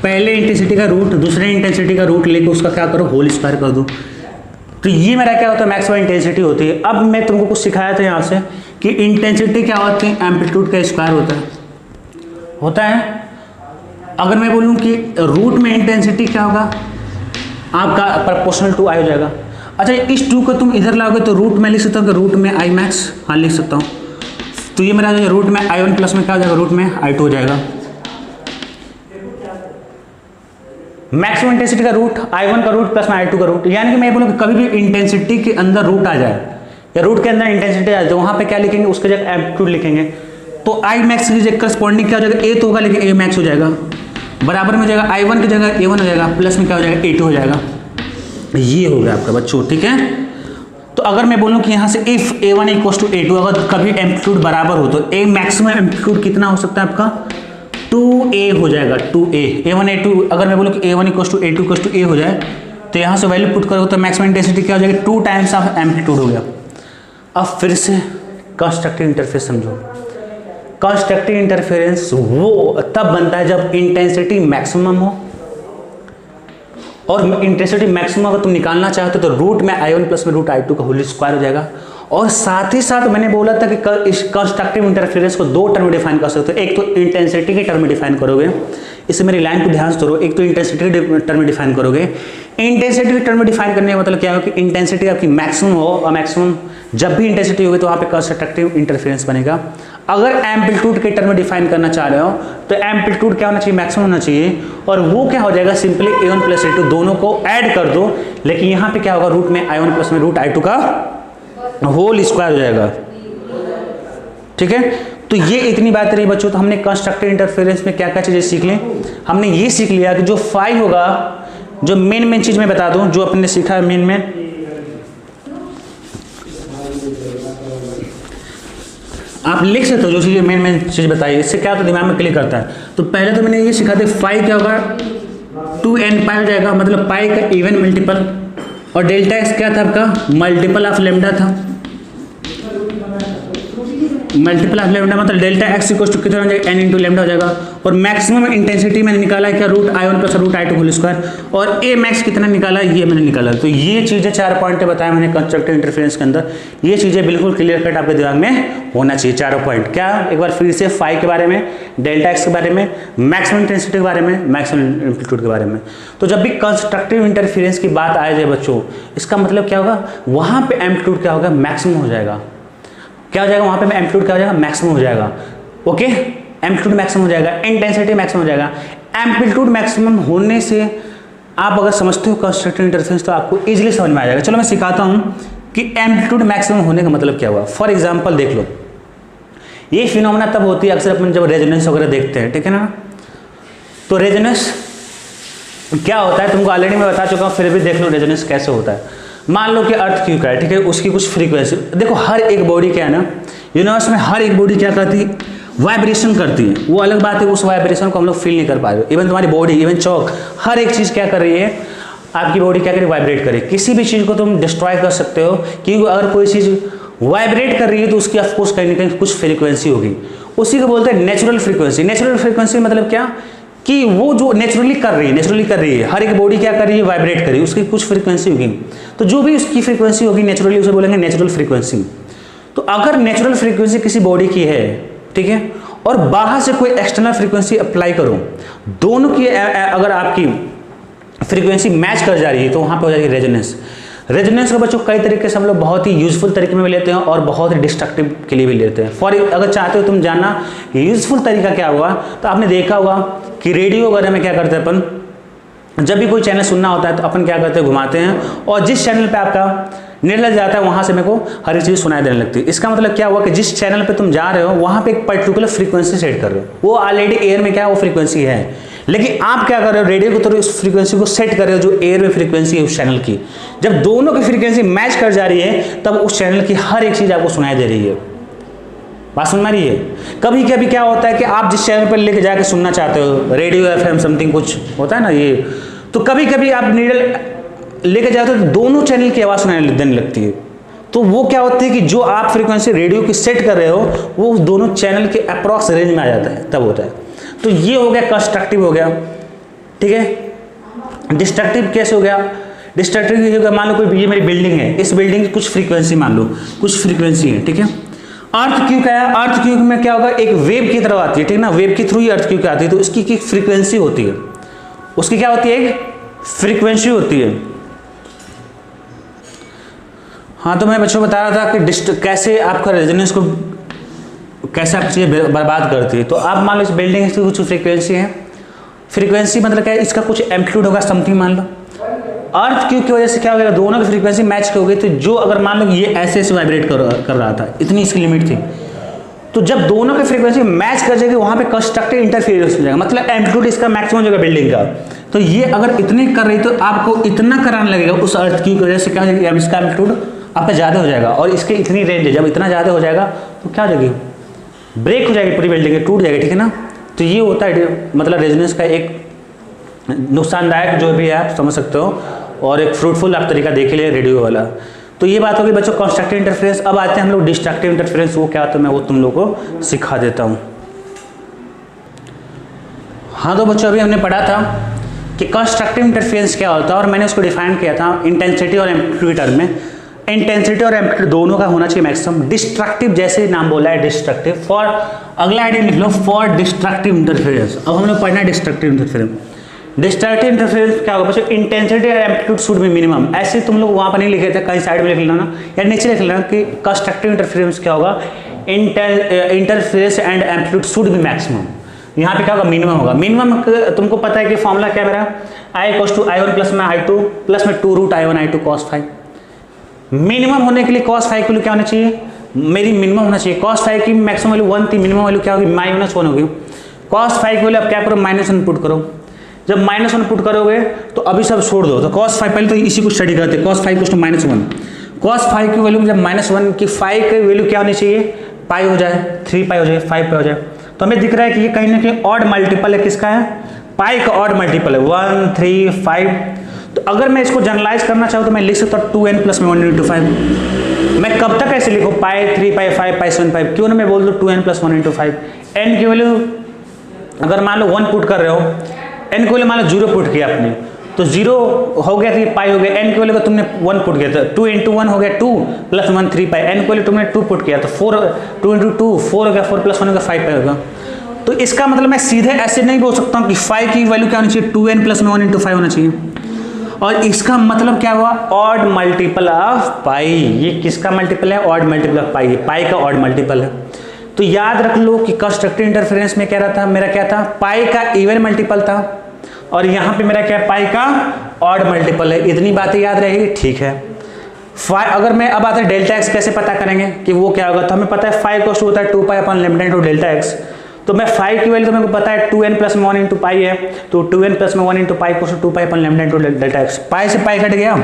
पहले इंटेंसिटी का रूट दूसरे इंटेंसिटी का रूट लेके उसका क्या करो, होल स्क्वायर कर दो। तो ये मेरा क्या होता है, मैक्सिमम इंटेंसिटी होती है। अब मैं तुमको कुछ सिखाया था यहाँ से कि इंटेंसिटी क्या होती है, एम्पलीट्यूड का स्क्वायर होता है। अगर मैं बोलूँ कि रूट में इंटेंसिटी क्या होगा आपका, प्रोपोर्शनल टू आई हो जाएगा। अच्छा, इस 2 को तुम इधर लाओगे तो रूट में लिख सकता हूँ कि रूट में आई मैक्स, हाँ लिख सकता हूँ। तो ये मेरा रूट में i1 प्लस में क्या हो जाएगा, रूट में i2 हो जाएगा। मैक्सिमम इंटेंसिटी का रूट i1 का रूट प्लस में i2 का रूट, यानी कि मैं बोलूँ कि कभी भी इंटेंसिटी के अंदर रूट आ जाए या रूट के अंदर इंटेंसिटी आ जाए, वहाँ पे क्या लिखेंगे, उसके जगह एम्पलीट्यूड लिखेंगे। तो आई मैक्स की जगह करस्पॉन्डिंग क्या हो जाएगा, ए तो होगा लेकिन ए मैक्स हो जाएगा, बराबर में हो जाएगा i1 की जगह a1 हो जाएगा, प्लस में क्या हो जाएगा a2 हो जाएगा। ये हो गया आपका बच्चों, ठीक है। तो अगर मैं बोलूँ कि यहाँ से if a1 equal to a2, अगर कभी एम्पलीट्यूड बराबर हो तो a मैक्सिमम एम्पलीट्यूड कितना हो सकता है आपका, 2a हो जाएगा, 2a a1 a2। अगर मैं बोलूँ कि a1 equal to a2 equal to a हो जाए तो यहाँ से वैल्यू पुट करोगे तो मैक्सिमम इंटेंसिटी क्या हो जाएगी, 2 टाइम्स ऑफ एम्पलीट्यूड हो गया। अब फिर से कंस्ट्रक्टिव इंटरफेरेंस समझो। कंस्ट्रक्टिव इंटरफेरेंस वो तब बनता है जब इंटेंसिटी मैक्सिमम हो, और इंटेंसिटी मैक्सिमम अगर तुम निकालना चाहते हो तो रूट में i1 प्लस में रूट i2 का होल स्क्वायर हो जाएगा। और साथ ही साथ मैंने बोला था कि इस कंस्ट्रक्टिव इंटरफेरेंस को 2 टर्म में डिफाइन कर सकते हो। एक तो इंटेंसिटी के टर्म में डिफाइन करोगे, इसे मेरी लाइन को ध्यान से करो, एक तो इंटेंसिटी के टर्म में डिफाइन करोगे। इंटेंसिटी के टर्म में डिफाइन करने का मतलब क्या हो कि इंटेंसिटी आपकी मैक्सिमम हो, और मैक्सिमम जब भी इंटेंसिटी होगी तो वहाँ पे कंस्ट्रक्टिव इंटरफेरेंस बनेगा। अगर एम्पलीट्यूड के टर्म में डिफाइन करना चाह रहे हो तो एम्पलीट्यूड क्या होना चाहिए, मैक्सिमम होना चाहिए, और वो क्या हो जाएगा, सिंपली a1 प्लस a2 दोनों को ऐड कर दो। लेकिन यहाँ पे क्या होगा, रूट में i1 प्लस में रूट i2 का होल स्क्वायर हो जाएगा। ठीक है, तो ये इतनी बात रही बच्चों। तो हमने कंस्ट्रक्टिव इंटरफेरेंस में क्या क्या चीजें सीख ली। हमने ये सीख लिया कि जो फाइव होगा, जो मेन चीज मैं बता दूं जो अपने सीखा है मेन आप लिख सकते हो जो चीज़ें मेन चीज़ बताइए, इससे क्या तो दिमाग में क्लिक करता है। तो पहले तो मैंने ये सिखा दिया फाई क्या होगा 2n पाई हो जाएगा, मतलब पाई का इवन मल्टीपल, और डेल्टा एक्स क्या था आपका मल्टीपल ऑफ लेमडा था, मल्टीपल ऑफ लेमडा मतलब डेल्टा एक्स इक्वल टू कितना हो जाएगा n इंटू लेमडा हो जाएगा। और मैक्सिमम इंटेंसिटी मैंने निकाला है क्या root I1 plus root I2 whole square, और ए मैक्स कितना निकाला ये मैंने निकाला। तो ये चीज़ें 4 पॉइंट बताया मैंने कंस्ट्रक्टिव इंटरफेरेंस के अंदर, ये चीज़ें बिल्कुल क्लियर कट आपके दिमाग में होना चाहिए। 4 पॉइंट क्या, एक बार फिर से फाई के बारे में, डेल्टा एक्स के बारे में, मैक्सिमम इंटेंसिटी के बारे में, मैक्सिमम एम्पलीट्यूड के बारे में। तो जब भी कंस्ट्रक्टिव इंटरफेरेंस की बात आ जाए बच्चों, इसका मतलब क्या होगा, वहाँ पे एम्पलीट्यूड क्या होगा मैक्सिमम हो जाएगा। क्या हो जाएगा वहाँ पे एम्पलीट्यूड क्या हो जाएगा मैक्सिमम हो जाएगा। ओके, एम्पलीट्यूड मैक्सिमम हो जाएगा, इंटेंसिटी मैक्सिमम हो जाएगा। एम्पलीट्यूड मैक्सिमम होने से आप अगर समझते हो कंस्ट्रक्टिव इंटरफेरेंस तो आपको इजीली समझ में आ जाएगा। चलो मैं सिखाता हूँ कि एम्पलीट्यूड मैक्सिमम होने का मतलब क्या हुआ। फॉर एग्जाम्पल देख लो, ये फिनोमेना तब होती है अक्सर अपन जब रेजोनेंस वगैरह देखते हैं, ठीक है ना। तो रेजोनेंस क्या होता है तुमको ऑलरेडी मैं बता चुका हूँ, फिर भी देख लो रेजोनेंस कैसे होता है। मान लो कि अर्थ क्यों का है, ठीक है, उसकी कुछ फ्रीक्वेंसी देखो, हर एक बॉडी क्या है ना यूनिवर्स में, हर एक बॉडी क्या करती है वाइब्रेशन करती है। वो अलग बात है, उस वाइब्रेशन को हम लोग फील नहीं कर पा रहे। इवन तुम्हारी बॉडी, इवन चौक, हर एक चीज़ क्या कर रही है, आपकी बॉडी क्या कर रही है वाइब्रेट कर रही है। किसी भी चीज़ को तुम डिस्ट्रॉय कर सकते हो, क्योंकि अगर कोई चीज़ वाइब्रेट कर रही है तो उसकी ऑफकोर्स कहीं ना कहीं कुछ फ्रीक्वेंसी होगी, उसी को बोलते हैं नेचुरल फ्रीक्वेंसी। नेचुरल फ्रीक्वेंसी मतलब क्या कि वो जो नेचुरली कर रही है, हर एक बॉडी क्या कर रही है वाइब्रेट कर रही है, उसकी कुछ फ्रीक्वेंसी होगी। तो जो भी उसकी फ्रीक्वेंसी होगी नेचुरली उसे बोलेंगे नेचुरल फ्रीक्वेंसी। तो अगर नेचुरल फ्रीक्वेंसी किसी बॉडी की है, ठीक है, और बाहर से कोई एक्सटर्नल फ्रीक्वेंसी अप्लाई करो, दोनों की अगर आपकी फ्रीक्वेंसी मैच कर जा रही है तो वहाँ पे हो जाएगी रेजोनेंस। रेजोनेंस को बच्चों कई तरीके से हम लोग बहुत ही यूजफुल तरीके में भी लेते हैं और बहुत ही डिस्ट्रक्टिव के लिए भी लेते हैं। अगर चाहते हो तुम जानना यूजफुल तरीका क्या हुआ, तो आपने देखा होगा कि रेडियो वगैरह में क्या करते हैं अपन, जब भी कोई चैनल सुनना होता है तो अपन क्या करते हैं घुमाते हैं, और जिस चैनल पे आपका नेट लग जाता है वहाँ से मेरे को हर एक चीज़ सुनाई देने लगती है। इसका मतलब क्या हुआ कि जिस चैनल पे तुम जा रहे हो वहाँ पे एक पर्टिकुलर फ्रीक्वेंसी सेट कर रहे हो, वो ऑलरेडी एयर में क्या है वो फ्रीक्वेंसी है, लेकिन आप क्या कर रहे हो रेडियो के थ्रू उस फ्रीक्वेंसी को सेट कर रहे हो जो एयर में फ्रीक्वेंसी है उस चैनल की। जब दोनों की फ्रीक्वेंसी मैच कर जा रही है तब उस चैनल की हर एक चीज़ आपको सुनाई दे रही है। बात सुन में रही है। कभी कभी क्या होता है कि आप जिस चैनल पर लेके जाके सुनना चाहते हो, रेडियो FM समथिंग कुछ होता है ना ये, तो कभी कभी आप नीडल लेके जाते हो तो दोनों चैनल की आवाज़ सुनाई देने लगती है। तो वो क्या होता है कि जो आप फ्रीक्वेंसी रेडियो की सेट कर रहे हो वो दोनों चैनल के अप्रॉक्स रेंज में आ जाता है, तब होता है। तो ये हो गया कंस्ट्रक्टिव हो गया, ठीक है। डिस्ट्रक्टिव कैसे हो गया, डिस्ट्रक्टिव ये हो गया, मान लो कोई ये मेरी बिल्डिंग है, इस बिल्डिंग की कुछ फ्रीक्वेंसी मान लो कुछ फ्रीक्वेंसी है, ठीक है। अर्थ क्यू का है, अर्थ क्यू में क्या होगा एक वेव की तरह आती है, ठीक है ना, वेव के थ्रू ही अर्थ क्यू आती है, तो उसकी की फ्रीक्वेंसी होती है, उसकी क्या होती है एक फ्रीक्वेंसी होती है। हाँ तो मैं बच्चों बता रहा था कि कैसे आपका रेजोनेंस को कैसे आप चीज़ें बर्बाद करती है। तो आप मान लो इस बिल्डिंग की कुछ फ्रीक्वेंसी है, फ्रीक्वेंसी मतलब क्या है इसका कुछ एम्पलीट्यूड होगा समथिंग, मान लो अर्थ क्यू की वजह से क्या हो गया दोनों की फ्रीक्वेंसी मैच हो गई। तो जो अगर मान लो ये ऐसे वाइब्रेट कर रहा था, इतनी इसकी लिमिट थी, तो जब दोनों की फ्रीक्वेंसी मैच कर जाएगी वहाँ पे कंस्ट्रक्टिव इंटरफेरेंस हो जाएगा, मतलब एम्पलीट्यूड इसका मैक्सिमम हो जाएगा बिल्डिंग का। तो ये अगर इतनी कर रही तो आपको इतना कराने लगेगा उस अर्थ क्यू की वजह से, क्या हो जाएगी इसका एम्पलीट्यूड आपका ज़्यादा हो जाएगा, और इसके इतनी रेंज है, जब इतना ज़्यादा हो जाएगा तो क्या हो जाएगी ब्रेक हो जाएगी पूरी बिल्डिंग, टूट जाएगी, ठीक है ना। तो ये होता है मतलब रेजोनेंस का एक नुकसानदायक जो भी है आप समझ सकते हो, और एक फ्रूटफुल आप तरीका देख लिया रेडियो वाला। तो ये बात होगी बच्चों कंस्ट्रक्टिव इंटरफेरेंस। अब आते हैं हम लोग डिस्ट्रक्टिव इंटरफेरेंस, वो क्या होता है मैं वो तुम लोग को सिखा देता हूँ। हाँ तो बच्चों अभी हमने पढ़ा था कि कंस्ट्रक्टिव इंटरफेरेंस क्या होता है, और मैंने उसको डिफाइन किया था इंटेंसिटी और एम्पलीट्यूड टर्म में। इंटेंसिटी और एम्पलीट्यूड दोनों का होना चाहिए मैक्सिमम। डिस्ट्रक्टिव जैसे नाम बोला है डिस्ट्रक्टिव, फॉर अगला आइडिया लिख लो फॉर डिस्ट्रक्टिव इंटरफेरेंस। अब हम लोग पढ़ना है डिस्ट्रक्टिव इंटरफेरेंस। डिस्ट्रक्टिव इंटरफेरेंस क्या होगा बच्चों, इंटेंसिटी और एम्पलीट्यूड शुड बी मिनिमम। ऐसे तुम लोग वहाँ पर नहीं लिखे थे, कहीं साइड में लिख लेना या नीचे लिख लेना कि कंस्ट्रक्टिव इंटरफेरेंस क्या होगा, interference and amplitude should be maximum. यहाँ पे क्या होगा मिनिमम होगा। मिनिमम तुमको पता है कि फॉर्मूला क्या मेरा I = I1 प्लस में I2 प्लस में 2 root I1 I2 cos phi। Minimum होने के लिए cos phi की वैल्यू क्या होना चाहिए, मेरी मिनिमम होना चाहिए। cos phi की मैक्सिमम वैल्यू 1 थी, मिनिमम वैल्यू क्या होगी -1 होगी। cos phi की वैल्यू आप क्या करो -1 पुट करो। जब -1 पुट करोगे तो अभी सब छोड़ दो, तो cos phi पहले तो इसी को स्टडी करते हैं। cos phi = -1, cos phi की वैल्यू जब -1 की phi की वैल्यू क्या होनी चाहिए पाई हो जाए, 3 पाई हो जाए, 5 पाई हो जाए। तो हमें दिख रहा है कि ये कहीं ना कहीं ऑड मल्टीपल है, किसका है, पाई का ऑड मल्टीपल है, 1 3 5। तो अगर मैं इसको जनरलाइज करना चाहूँ तो मैं लिख सकता हूँ 2n प्लस में 1 इंटू 5। मैं कब तक ऐसे लिखूँ, पाई 3 पाई 5 पाई 7 5, क्यों ना मैं बोल दूँ 2n प्लस 1 इंटू 5। एन की वैल्यू अगर मान लो 1 पुट कर रहे हो, एन की वैल्यू मान लो 0 पुट किया आपने, तो 0 हो गया तो ये पाई हो गया। एन की वैल्यू का तुमने 1 पुट किया, तो 2 इंटू 1 हो गया 2 प्लस 1 3 पाई। एन की वैल्यू तुमने 2 पुट किया तो 2 इंटू 2 4 हो गया, 4 प्लस 1 हो गया 5 पाई होगा। तो इसका मतलब मैं सीधे ऐसे नहीं बोल सकता हूँ कि 5 की वैल्यू क्या होनी चाहिए, 2n प्लस में 1 इंटू 5 होना चाहिए। और इसका मतलब क्या हुआ, ऑड मल्टीपल ऑफ पाई। ये किसका मल्टीपल है, ऑड मल्टीपल ऑफ पाई, पाई का ऑड मल्टीपल है। तो याद रख लो कि कंस्ट्रक्टिव इंटरफेरेंस में क्या रहा था, मेरा क्या था, पाई का इवन मल्टीपल था, और यहाँ पे मेरा क्या है, पाई का ऑड मल्टीपल है। इतनी बातें याद रहेगी, ठीक है। अगर मैं अब आता है डेल्टा एक्स कैसे पता करेंगे कि वो क्या होगा, तो हमें पता है 5 कोस होता है 2 pi upon lambda into delta x. तो मैं 5 की वैल्यू तो मेरे को पता है 2n प्लस में 1 इंटू पाई है, तो 2n प्लस में 1 into pi cos 2 pi upon lambda into delta x. Pi से पाई कट गया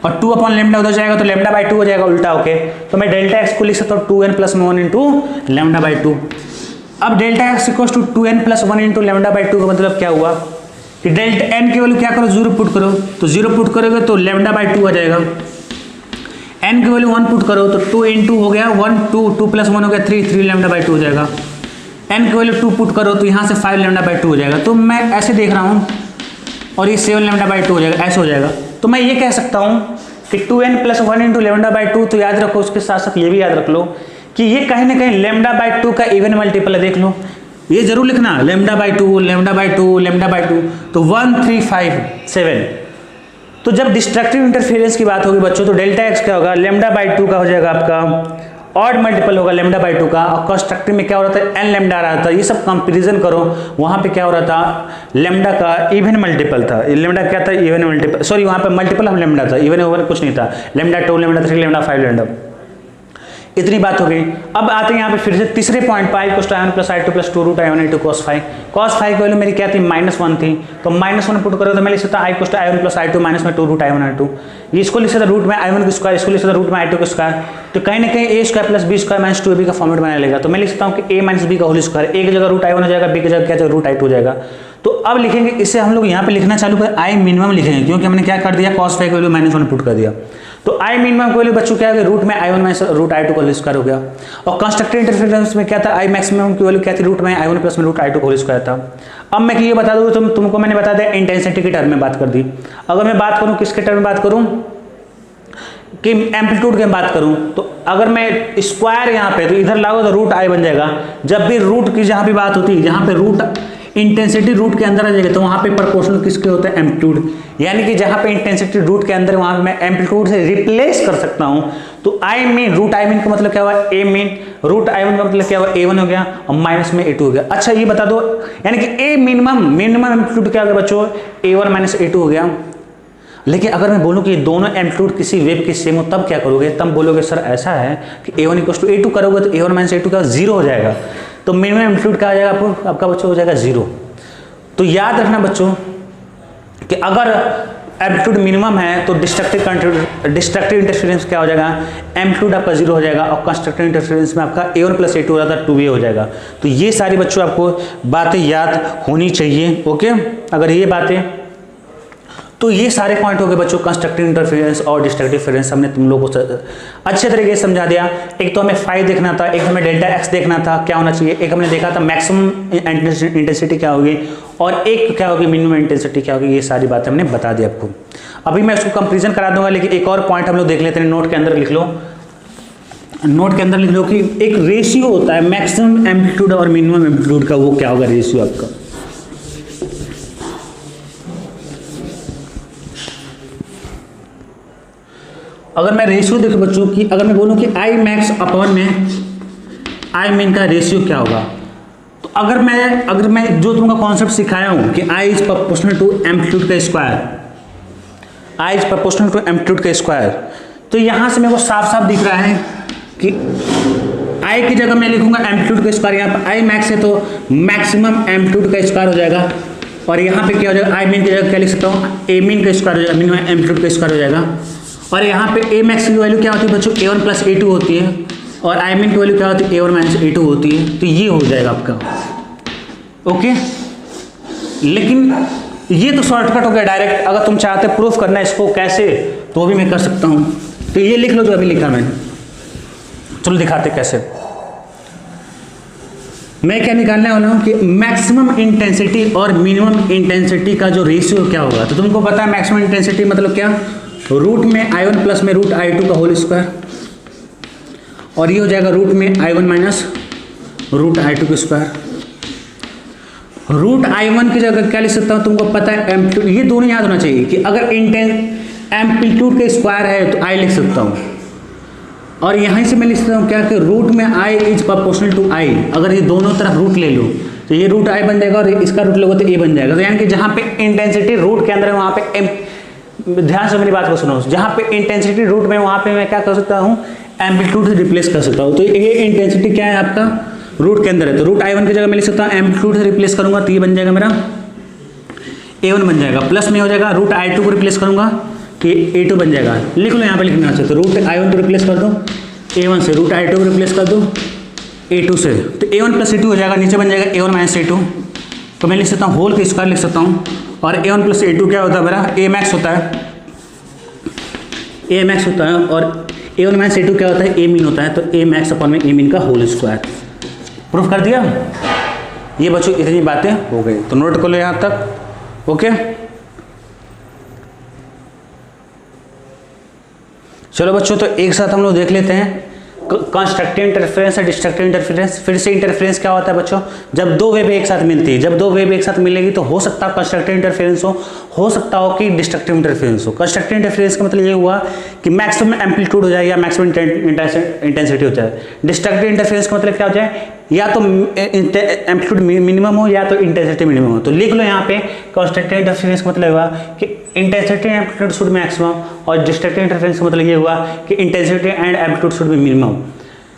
और 2 अपॉन लैम्डा उधर जाएगा तो लैम्डा बाई 2 हो जाएगा उल्टा होके। तो मैं डेल्टा एक्स को लिख सकता हूँ 2n प्लस में 1 इंटू लैम्डा बाई 2। अब delta x equals to 2n plus 1 into lambda by 2 का मतलब क्या हुआ कि डेल्टा एन की वैल्यू क्या करो, 0 पुट करो, तो 0 पुट करोगे तो लैम्डा बाई 2 आ जाएगा। एन की वैल्यू 1 पुट करो तो 2 इंटू हो गया 1 2 प्लस 1 हो गया 3 लैम्डा बाई 2 हो जाएगा। एन की वैल्यू 2 पुट करो तो यहाँ से 5 लैम्डा बाई 2 हो जाएगा। तो मैं ऐसे देख रहा हूँ और ये 7 लैम्डा बाई 2 हो जाएगा, ऐसे हो जाएगा। तो मैं ये कह सकता हूँ कि 2n plus 1 into lambda by 2। तो याद रखो, उसके साथ साथ ये भी याद रख लो कि ये कहीं ना कहीं लैम्डा बाई 2 का इवन मल्टीपल है। देख लो, ये जरूर लिखना, lambda by 2 lambda by 2 lambda by 2, तो 1 3 5 7। तो जब डिस्ट्रक्टिव इंटरफेरेंस की बात होगी बच्चों, तो डेल्टा एक्स क्या होगा, लैम्डा बाई 2 का हो जाएगा आपका ऑड मल्टीपल होगा लैम्डा बाई 2 का। और कंस्ट्रक्टिव में क्या हो रहा था, एन लैम्डा आ रहा था। ये सब कंपेरिजन करो, वहां पे क्या हो रहा था, लैम्डा का इवन मल्टीपल था। लैम्डा क्या था, इवन मल्टीपल, सॉरी वहां पे मल्टीपल ऑफ लैम्डा था, इवन ओवर कुछ नहीं था। Lambda 2 lambda 3 lambda 5 lambda. इतनी बात हो गई। अब आते हैं यहाँ पे फिर से तीसरे पॉइंट पर, i + i1 + i2 + 2 √i1 × cos phi। cos phi की वैल्यू मेरी क्या थी, -1 थी, तो -1 पुट करो तो मैं लिख सकता i + i1 + i2 माइनस में 2 √i1 i2। ये इसको लिख सकता रूट में i1 का स्क्वायर, इसको लिख सकता रूट में i2 का स्क्वायर। तो कहीं ना कहीं a square + b square - 2ab का फॉर्मेट बना लेगा। तो मैं लिख सकता हूँ कि a - b का होल स्क्वायर, a की जगह √i1 हो जाएगा, b की जगह क्या जाएगा, √i2 हो जाएगा। तो अब लिखेंगे इसे हम लोग यहाँ पे लिखना चालू करें, i मिनिमम लिखेंगे, क्योंकि हमने क्या कर दिया, cos phi की वैल्यू -1 पुट कर दिया। तो i मिनिमम की वैल्यू बच्चों क्या हो गया, रूट में i1 - √i2 का होल स्क्वायर हो गया। और कंस्ट्रक्टिव इंटरफेरेंस में क्या था, i मैक्सिमम की वैल्यू क्या थी, रूट में i1 + में √i2 का होल स्क्वायर था। अब मैं ये बता दूँ, तुमको मैंने बता दिया इंटेंसिटी के टर्म में बात कर दी। अगर मैं बात करूँ किसके टर्म में बात करूँ, कि एम्पलीट्यूड की बात करूं, तो अगर मैं स्क्वायर यहाँ पे तो इधर लागू तो √i बन जाएगा। जब भी रूट की जहाँ भी बात होती है, जहाँ पे रूट इंटेंसिटी रूट के अंदर आ जाएगा, तो वहाँ पे प्रोपोर्शनल किसके होता है, एम्पलीट्यूड। यानी कि जहाँ पे इंटेंसिटी रूट के अंदर, वहाँ मैं एम्पलीट्यूड से रिप्लेस कर सकता हूँ। तो आई मीन √i का मतलब क्या हुआ, a मीन, √i1 का मतलब क्या हुआ, a1 हो गया और माइनस में a2 हो गया। अच्छा ये बता दो, यानी कि a मिनिमम एम्पलीट्यूड क्या हो गया बच्चों, a1 - a2 हो गया। लेकिन अगर मैं बोलूं कि दोनों एम्पलीट्यूड किसी वेव के सेम हो, तब क्या करोगे, तब बोलोगे सर ऐसा है कि a1 = a2 करोगे तो a1 - a2 का 0 हो जाएगा। तो मिनिमम एम्पलीट्यूड क्या आ जाएगा आपका बच्चों, हो जाएगा 0। तो याद रखना बच्चों कि अगर एम्पलीट्यूड मिनिमम है तो डिस्ट्रक्टिव इंटरफेरेंस क्या हो जाएगा, एम्पलीट्यूड आपका 0 हो जाएगा, और कंस्ट्रक्टिव इंटरफेरेंस में आपका a1 + a2 हो जाता है, 2a हो जाएगा। तो ये सारी बच्चों आपको बातें याद होनी चाहिए, ओके। अगर ये बातें, तो ये सारे पॉइंट हो गए बच्चों, कंस्ट्रक्टिव इंटरफेरेंस और डिस्ट्रक्टिव इंटरफेरेंस हमने तुम लोगों को अच्छे तरीके से समझा दिया। एक तो हमें फाई देखना था, एक हमें डेल्टा एक्स देखना था क्या होना चाहिए, एक हमने देखा था मैक्सिमम इंटेंसिटी क्या होगी, और एक क्या होगी मिनिमम इंटेंसिटी क्या होगी। ये सारी बातें हमने बता दी आपको। अभी मैं उसको कंपेरिजन करा दूंगा, लेकिन एक और पॉइंट हम लोग देख लेते हैं। नोट के अंदर लिख लो, नोट के अंदर लिख लो कि एक रेशियो होता है मैक्सिमम एम्पलीट्यूड और मिनिमम एम्पलीट्यूड का, वो क्या होगा रेशियो आपका। अगर मैं रेशियो देखो बच्चों की, अगर मैं बोलूं कि i मैक्स अपॉन में i मिन का रेशियो क्या होगा, तो अगर मैं जो तुमको कॉन्सेप्ट सिखाया हूं कि i is proportional to amplitude का square, i is proportional to amplitude का स्क्वायर, तो यहां से मेरे को साफ साफ दिख रहा है कि i की जगह मैं लिखूंगा एम्पलीट्यूड का स्क्वायर। यहाँ पर i मैक्स है तो मैक्सिमम एम्पलीट्यूड का स्क्वायर हो जाएगा, और यहाँ पे क्या हो जाएगा, i मीन की जगह क्या लिख सकता हूँ, a मीन का स्क्वायर हो जाएगा, मिनिमम एम्पलीट्यूड का स्क्वायर हो जाएगा। और यहाँ पे a मैक्स की वैल्यू क्या होती है बच्चों, a1 + a2 होती है, और आई मीन की वैल्यू क्या होती है A1 माइनस A2 होती है, तो ये हो जाएगा आपका। ओके, लेकिन ये तो शॉर्टकट हो गया डायरेक्ट। अगर तुम चाहते प्रूफ करना है इसको कैसे, तो भी मैं कर सकता हूँ। तो ये लिख लो जो अभी लिखा मैंने, चलो दिखाते कैसे। मैं क्या निकालने वाला हूँ कि मैक्सिमम इंटेंसिटी और मिनिमम इंटेंसिटी का जो रेशियो क्या होगा। तो तुमको पता है मैक्सिमम इंटेंसिटी मतलब क्या, रूट में I1 प्लस में रूट I2 का होल स्क्वायर, और ये हो जाएगा रूट में I1 माइनस रूट I2 का स्क्वायर। रूट I1 की जगह क्या लिख सकता हूँ, तुमको पता है एम्पलीट्यूड, ये दोनों याद होना चाहिए कि अगर एम्पलीट्यूड का स्क्वायर है तो I लिख सकता हूँ, और यहाँ से मैं लिख सकता हूँ क्या कि रूट में I is proportional to I। अगर ये दोनों तरफ रूट ले लो तो ये रूट I बन जाएगा और इसका रूट लोगे तो A बन जाएगा। तो यानी कि जहाँ पे इंटेंसिटी रूट के अंदर है वहाँ पे ध्यान से मेरी बात को सुनो, जहाँ पे इंटेंसिटी रूट में वहाँ पे मैं क्या कर सकता हूँ, एम्पलीट्यूड से रिप्लेस कर सकता हूँ। तो ये इंटेंसिटी क्या है आपका, रूट के अंदर है, तो रूट I1 की जगह मैं लिख सकता हूँ एम्पलीट्यूड से रिप्लेस करूंगा तो ये बन जाएगा मेरा A1 बन जाएगा, प्लस में हो जाएगा रूट I2 को रिप्लेस करूंगा तो ये A2 बन जाएगा। लिख लो यहाँ पे लिखना चाहिए, तो रूट I1 को रिप्लेस कर दो A1 से, रूट I2 को रिप्लेस कर दो A2 से, तो A1 प्लस A2 हो जाएगा, नीचे बन जाएगा A1 माइनस A2। तो मैं लिख सकता हूँ होल का स्क्वायर लिख सकता हूँ, और A1 प्लस A2 क्या होता है मेरा A मैक्स होता है, A मैक्स होता है, और A1 माइनस A2 क्या होता है A मीन होता है, तो A मैक्स अपॉन में A मीन का होल स्क्वायर। प्रूफ कर दिया। ये बच्चों इतनी बातें हो गई, तो नोट कर लो यहाँ तक। ओके, चलो बच्चों, तो एक साथ हम लोग देख लेते हैं कंस्ट्रक्टिव इंटरफेरेंस और डिस्ट्रक्टिव इंटरफेरेंस। फिर से इंटरफेरेंस क्या होता है बच्चों, जब दो वेव एक साथ मिलती है, जब दो वेव एक साथ मिलेगी तो हो सकता है कंस्ट्रक्टिव इंटरफेरेंस हो सकता हो कि डिस्ट्रक्टिव इंटरफेरेंस हो। कंस्ट्रक्टिव इंटरफेरेंस का मतलब ये हुआ कि मैक्सिमम एम्पलीट्यूड हो जाए या मैक्सिमम इंटेंसिटी हो जाए। डिस्ट्रक्टिव इंटरफेरेंस का मतलब क्या हो जाए, या तो एम्पलीट्यूड मिनिमम हो या तो इंटेंसिटी मिनिमम हो। तो लिख लो यहाँ पे कंस्ट्रक्टिव इंटरफेरेंस का मतलब हुआ कि intensity and amplitude should be maximum, और डिस्ट्रक्टिव इंटरफेरेंस का मतलब ये हुआ कि intensity and amplitude should be minimum.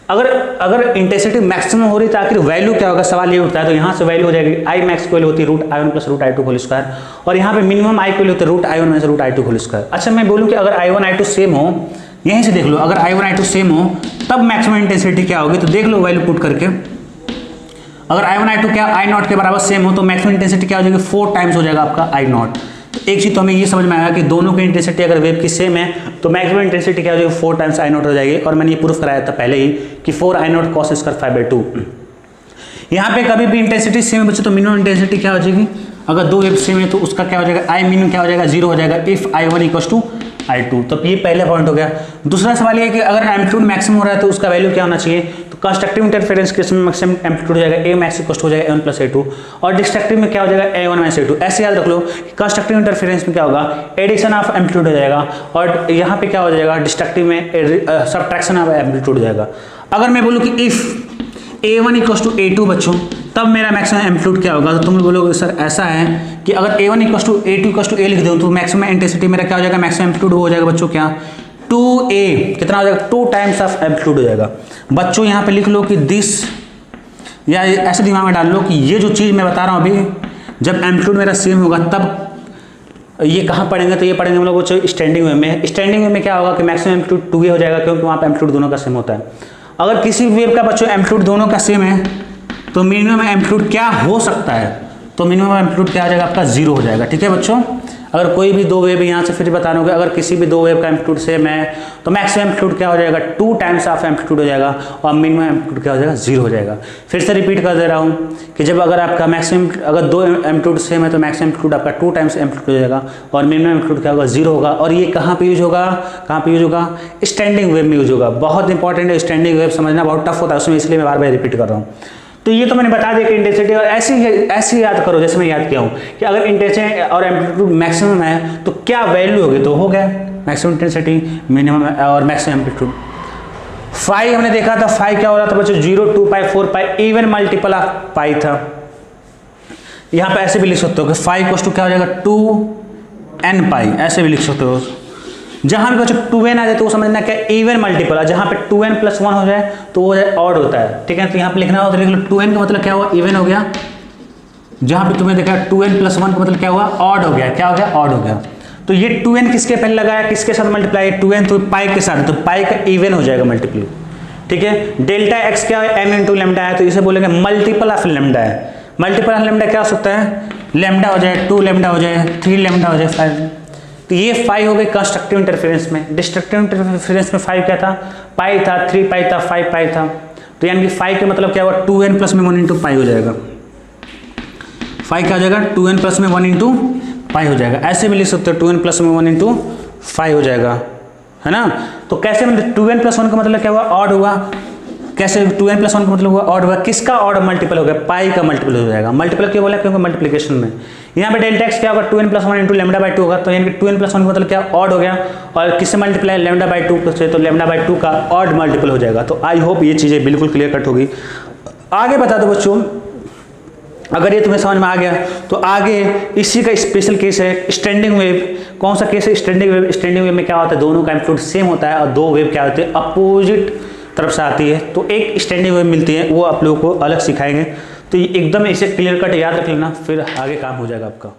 अगर इंटेंसिटी मैक्सिमम हो रही तो आखिर वैल्यू क्या होगा, सवाल ये उठता है। तो यहाँ से वैल्यू हो जाएगी आई मैक्स की वैल्यू होती है root I1 plus root I2 whole square, और यहाँ पे मिनिमम आई की वैल्यू होती है root I1 minus root I2 whole square. अच्छा, मैं बोलूँ कि अगर I1 I2 सेम हो, यहीं से देख लो, अगर I1 I2 सेम हो तब मैक्सिमम इंटेंसिटी क्या होगी, तो देख लो वैल्यू पुट करके। अगर I1 I2 क्या I0 के बराबर सेम हो तो मैक्सिमम इंटेंसिटी क्या हो जाएगी, 4 टाइम्स हो जाएगा आपका I0। तो एक चीज तो हमें ये समझ में आया कि दोनों की इंटेंसिटी अगर वेव की सेम है तो मैक्सिमम इंटेंसिटी क्या हो जाएगी, 4 टाइम्स I0 हो जाएगी। और मैंने ये प्रूफ कराया था पहले ही कि 4 I0 cos स्क्वायर 5/2। यहाँ पे कभी भी इंटेंसिटी सेम है बच्चों तो मिनिमम इंटेंसिटी क्या हो जाएगी, अगर दो वेव सेम है तो उसका क्या हो जाएगा, आई मिनिमम क्या हो जाएगा, 0 हो जाएगा if I1 equals to I2। तो ये पहले पॉइंट हो गया। दूसरा सवाल ये है कि अगर एम्पलीट्यूड मैक्सिमम हो रहा है तो उसका वैल्यू क्या होना चाहिए, तो कंस्ट्रक्टिव इंटरफेरेंस के इसमें मैक्सिमम एम्पलीट्यूड हो जाएगा A मैक्स इक्वल हो जाएगा A1 प्लस A2, और डिस्ट्रक्टिव में क्या हो जाएगा A1 माइनस A2। ऐसे याद रख लो कि कंस्ट्रक्टिव इंटरफेरेंस में क्या होगा, एडिशन ऑफ एम्पलीट्यूड हो जाएगा, और यहाँ पे क्या हो जाएगा, डिस्ट्रक्टिव में सब्ट्रैक्शन ऑफ एम्पलीट्यूड हो जाएगा। अगर मैं बोलूँ कि if A1 equals to A2 बच्चों, तब मेरा मैक्सिमम एम्पलीट्यूड क्या होगा, तो तुम बोलोगे सर ऐसा है कि अगर A1 equals to A2 equals to A लिख दूँ तो मैक्सिमम इंटेंसिटी मेरा क्या हो जाएगा, मैक्सिमम एम्पलीट्यूड हो जाएगा बच्चों क्या, 2A कितना हो जाएगा, 2 टाइम्स ऑफ एम्पलीट्यूड हो जाएगा। बच्चों यहाँ पे लिख लो कि दिस, या ऐसे दिमाग में डाल लो कि ये जो चीज़ मैं बता रहा हूँ अभी, जब एम्पलीट्यूड मेरा सेम होगा तब ये कहाँ पढ़ेंगे, तो ये पढ़ेंगे हम लोग बच्चों स्टैंडिंग वे में। स्टैंडिंग वे में क्या होगा कि मैक्सिमम एम्पलीट्यूड 2A हो जाएगा, क्योंकि वहाँ पे एम्पलीट्यूड दोनों का सेम होता है। अगर किसी वेव का बच्चों एम्पलीट्यूड दोनों का सेम है तो मिनिमम एम्पलीट्यूड क्या हो सकता है, तो मिनिमम एम्पलीट्यूड क्या हो जाएगा आपका 0 हो जाएगा। ठीक है बच्चों, अगर कोई भी दो वेव, यहाँ से फिर बता रहा हूँ, अगर किसी भी दो वेव का एम्पलीट्यूड सेम है तो मैक्सिमम एम्पलीट्यूड क्या हो जाएगा, 2 टाइम्स ऑफ एम्पलीट्यूड हो जाएगा, और मिनिमम एम्पलीट्यूड क्या हो जाएगा, 0 हो जाएगा। फिर से रिपीट कर दे रहा हूँ कि जब अगर आपका मैक्सिमम, अगर दो एम्पलीट्यूड सेम है तो मैक्सिमम एम्पलीट्यूड आपका 2 टाइम्स एम्पलीट्यूड हो जाएगा, और मिनिमम एम्पलीट्यूड क्या होगा, 0 होगा। और ये कहाँ पे यूज होगा, कहाँ पे यूज होगा, स्टैंडिंग वेव में यूज होगा। बहुत इंपॉर्टेंट है, स्टैंडिंग वेव समझना बहुत टफ होता है उसमें, इसलिए मैं बार बार रिपीट कर रहा हूँ। तो ये तो मैंने बता दिया कि इंटेंसिटी, और ऐसी याद करो जैसे मैं याद किया हूँ कि अगर इंटेंसिटी और एम्पलीट्यूड मैक्सिमम है तो क्या वैल्यू होगी, तो हो गया मैक्सिमम इंटेंसिटी, मिनिमम और मैक्सिमम एम्पलीट्यूड। फाई हमने देखा था, फाई क्या हो रहा था बच्चों, 0, 2 पाई 4 पाई, इवन मल्टीपल ऑफ पाई था। यहाँ पे ऐसे भी लिख सकते हो कि फाई इक्वल्स टू क्या हो जाएगा, 2n पाई, ऐसे भी लिख सकते हो। जहां भी बच्चों 2n आ जाए तो वो समझना क्या इवन मल्टीपल है, जहां पे 2n प्लस 1 हो जाए तो वो ऑड होता है। ठीक है, तो यहाँ पे लिखना हो तो लिख लो 2n का मतलब क्या हुआ, इवन हो गया। जहां पे तुम्हें देखा 2n प्लस 1 का मतलब क्या हुआ, ऑड हो गया। क्या हो गया, ऑड हो गया। तो ये 2n किसके पहले लगाया, किसके साथ मल्टीप्लाई, 2n तो पाई के साथ, तो पाई का इवन हो जाएगा मल्टीप्लाई। ठीक है। डेल्टा एक्स क्या है, एन इंटू लेमडा है, तो इसे बोलेंगे मल्टीपल ऑफ लेमडा है। मल्टीपल ऑफ लेमडा क्या हो सकता है, लेमडा हो जाए, 2 लेमडा हो जाए, 3 लेमडा हो जाए, 5। तो ये 5 हो गए कंस्ट्रक्टिव इंटरफेरेंस में। डिस्ट्रक्टिव इंटरफेरेंस में 5 क्या था, पाई था, 3 पाई था, 5 पाई था। तो यानी कि 5 का मतलब क्या हुआ, 2n प्लस में 1 इंटू पाई हो जाएगा। 5 क्या हो जाएगा, 2n प्लस में 1 इंटू पाई हो जाएगा। ऐसे भी लिख सकते हो 2n प्लस में 1 इंटू 5 हो जाएगा, है ना। तो कैसे मतलब 2n प्लस 1 का मतलब क्या हुआ, ऑड हुआ। कैसे 2n प्लस 1 का मतलब हुआ ऑड हुआ, किसका ऑड मल्टीपल हो गया, पाई का मल्टीपल हो जाएगा। मल्टीपल क्यों बोला, क्योंकि मल्टीप्लिकेशन में यहाँ पे डेल्टा एक्स क्या होगा, 2n plus 1 into lambda by 2 होगा। तो यानी कि 2n प्लस 1 का मतलब क्या, ऑड हो गया। और किससे मल्टीप्लाई, लेमडा बाई 2 से, तो लेमडा बाई 2 का ऑड मल्टीपल हो जाएगा। तो आई होप ये चीज़ें बिल्कुल क्लियर कट होगी। आगे बता दो बच्चों, अगर ये तुम्हें समझ में आ गया तो आगे इसी का स्पेशल केस है स्टैंडिंग वेव। कौन सा केस है, स्टैंडिंग वेव। स्टैंडिंग वेव में क्या होता है, दोनों का एम्पलीट्यूड सेम होता है और दो वेव क्या होते हैं, अपोजिट तरफ से आती है। तो एक स्टैंडिंग वेव मिलती है, वो आप लोगों को अलग सिखाएंगे। तो एकदम इसे क्लियर कट याद रख लेना, फिर आगे काम हो जाएगा आपका।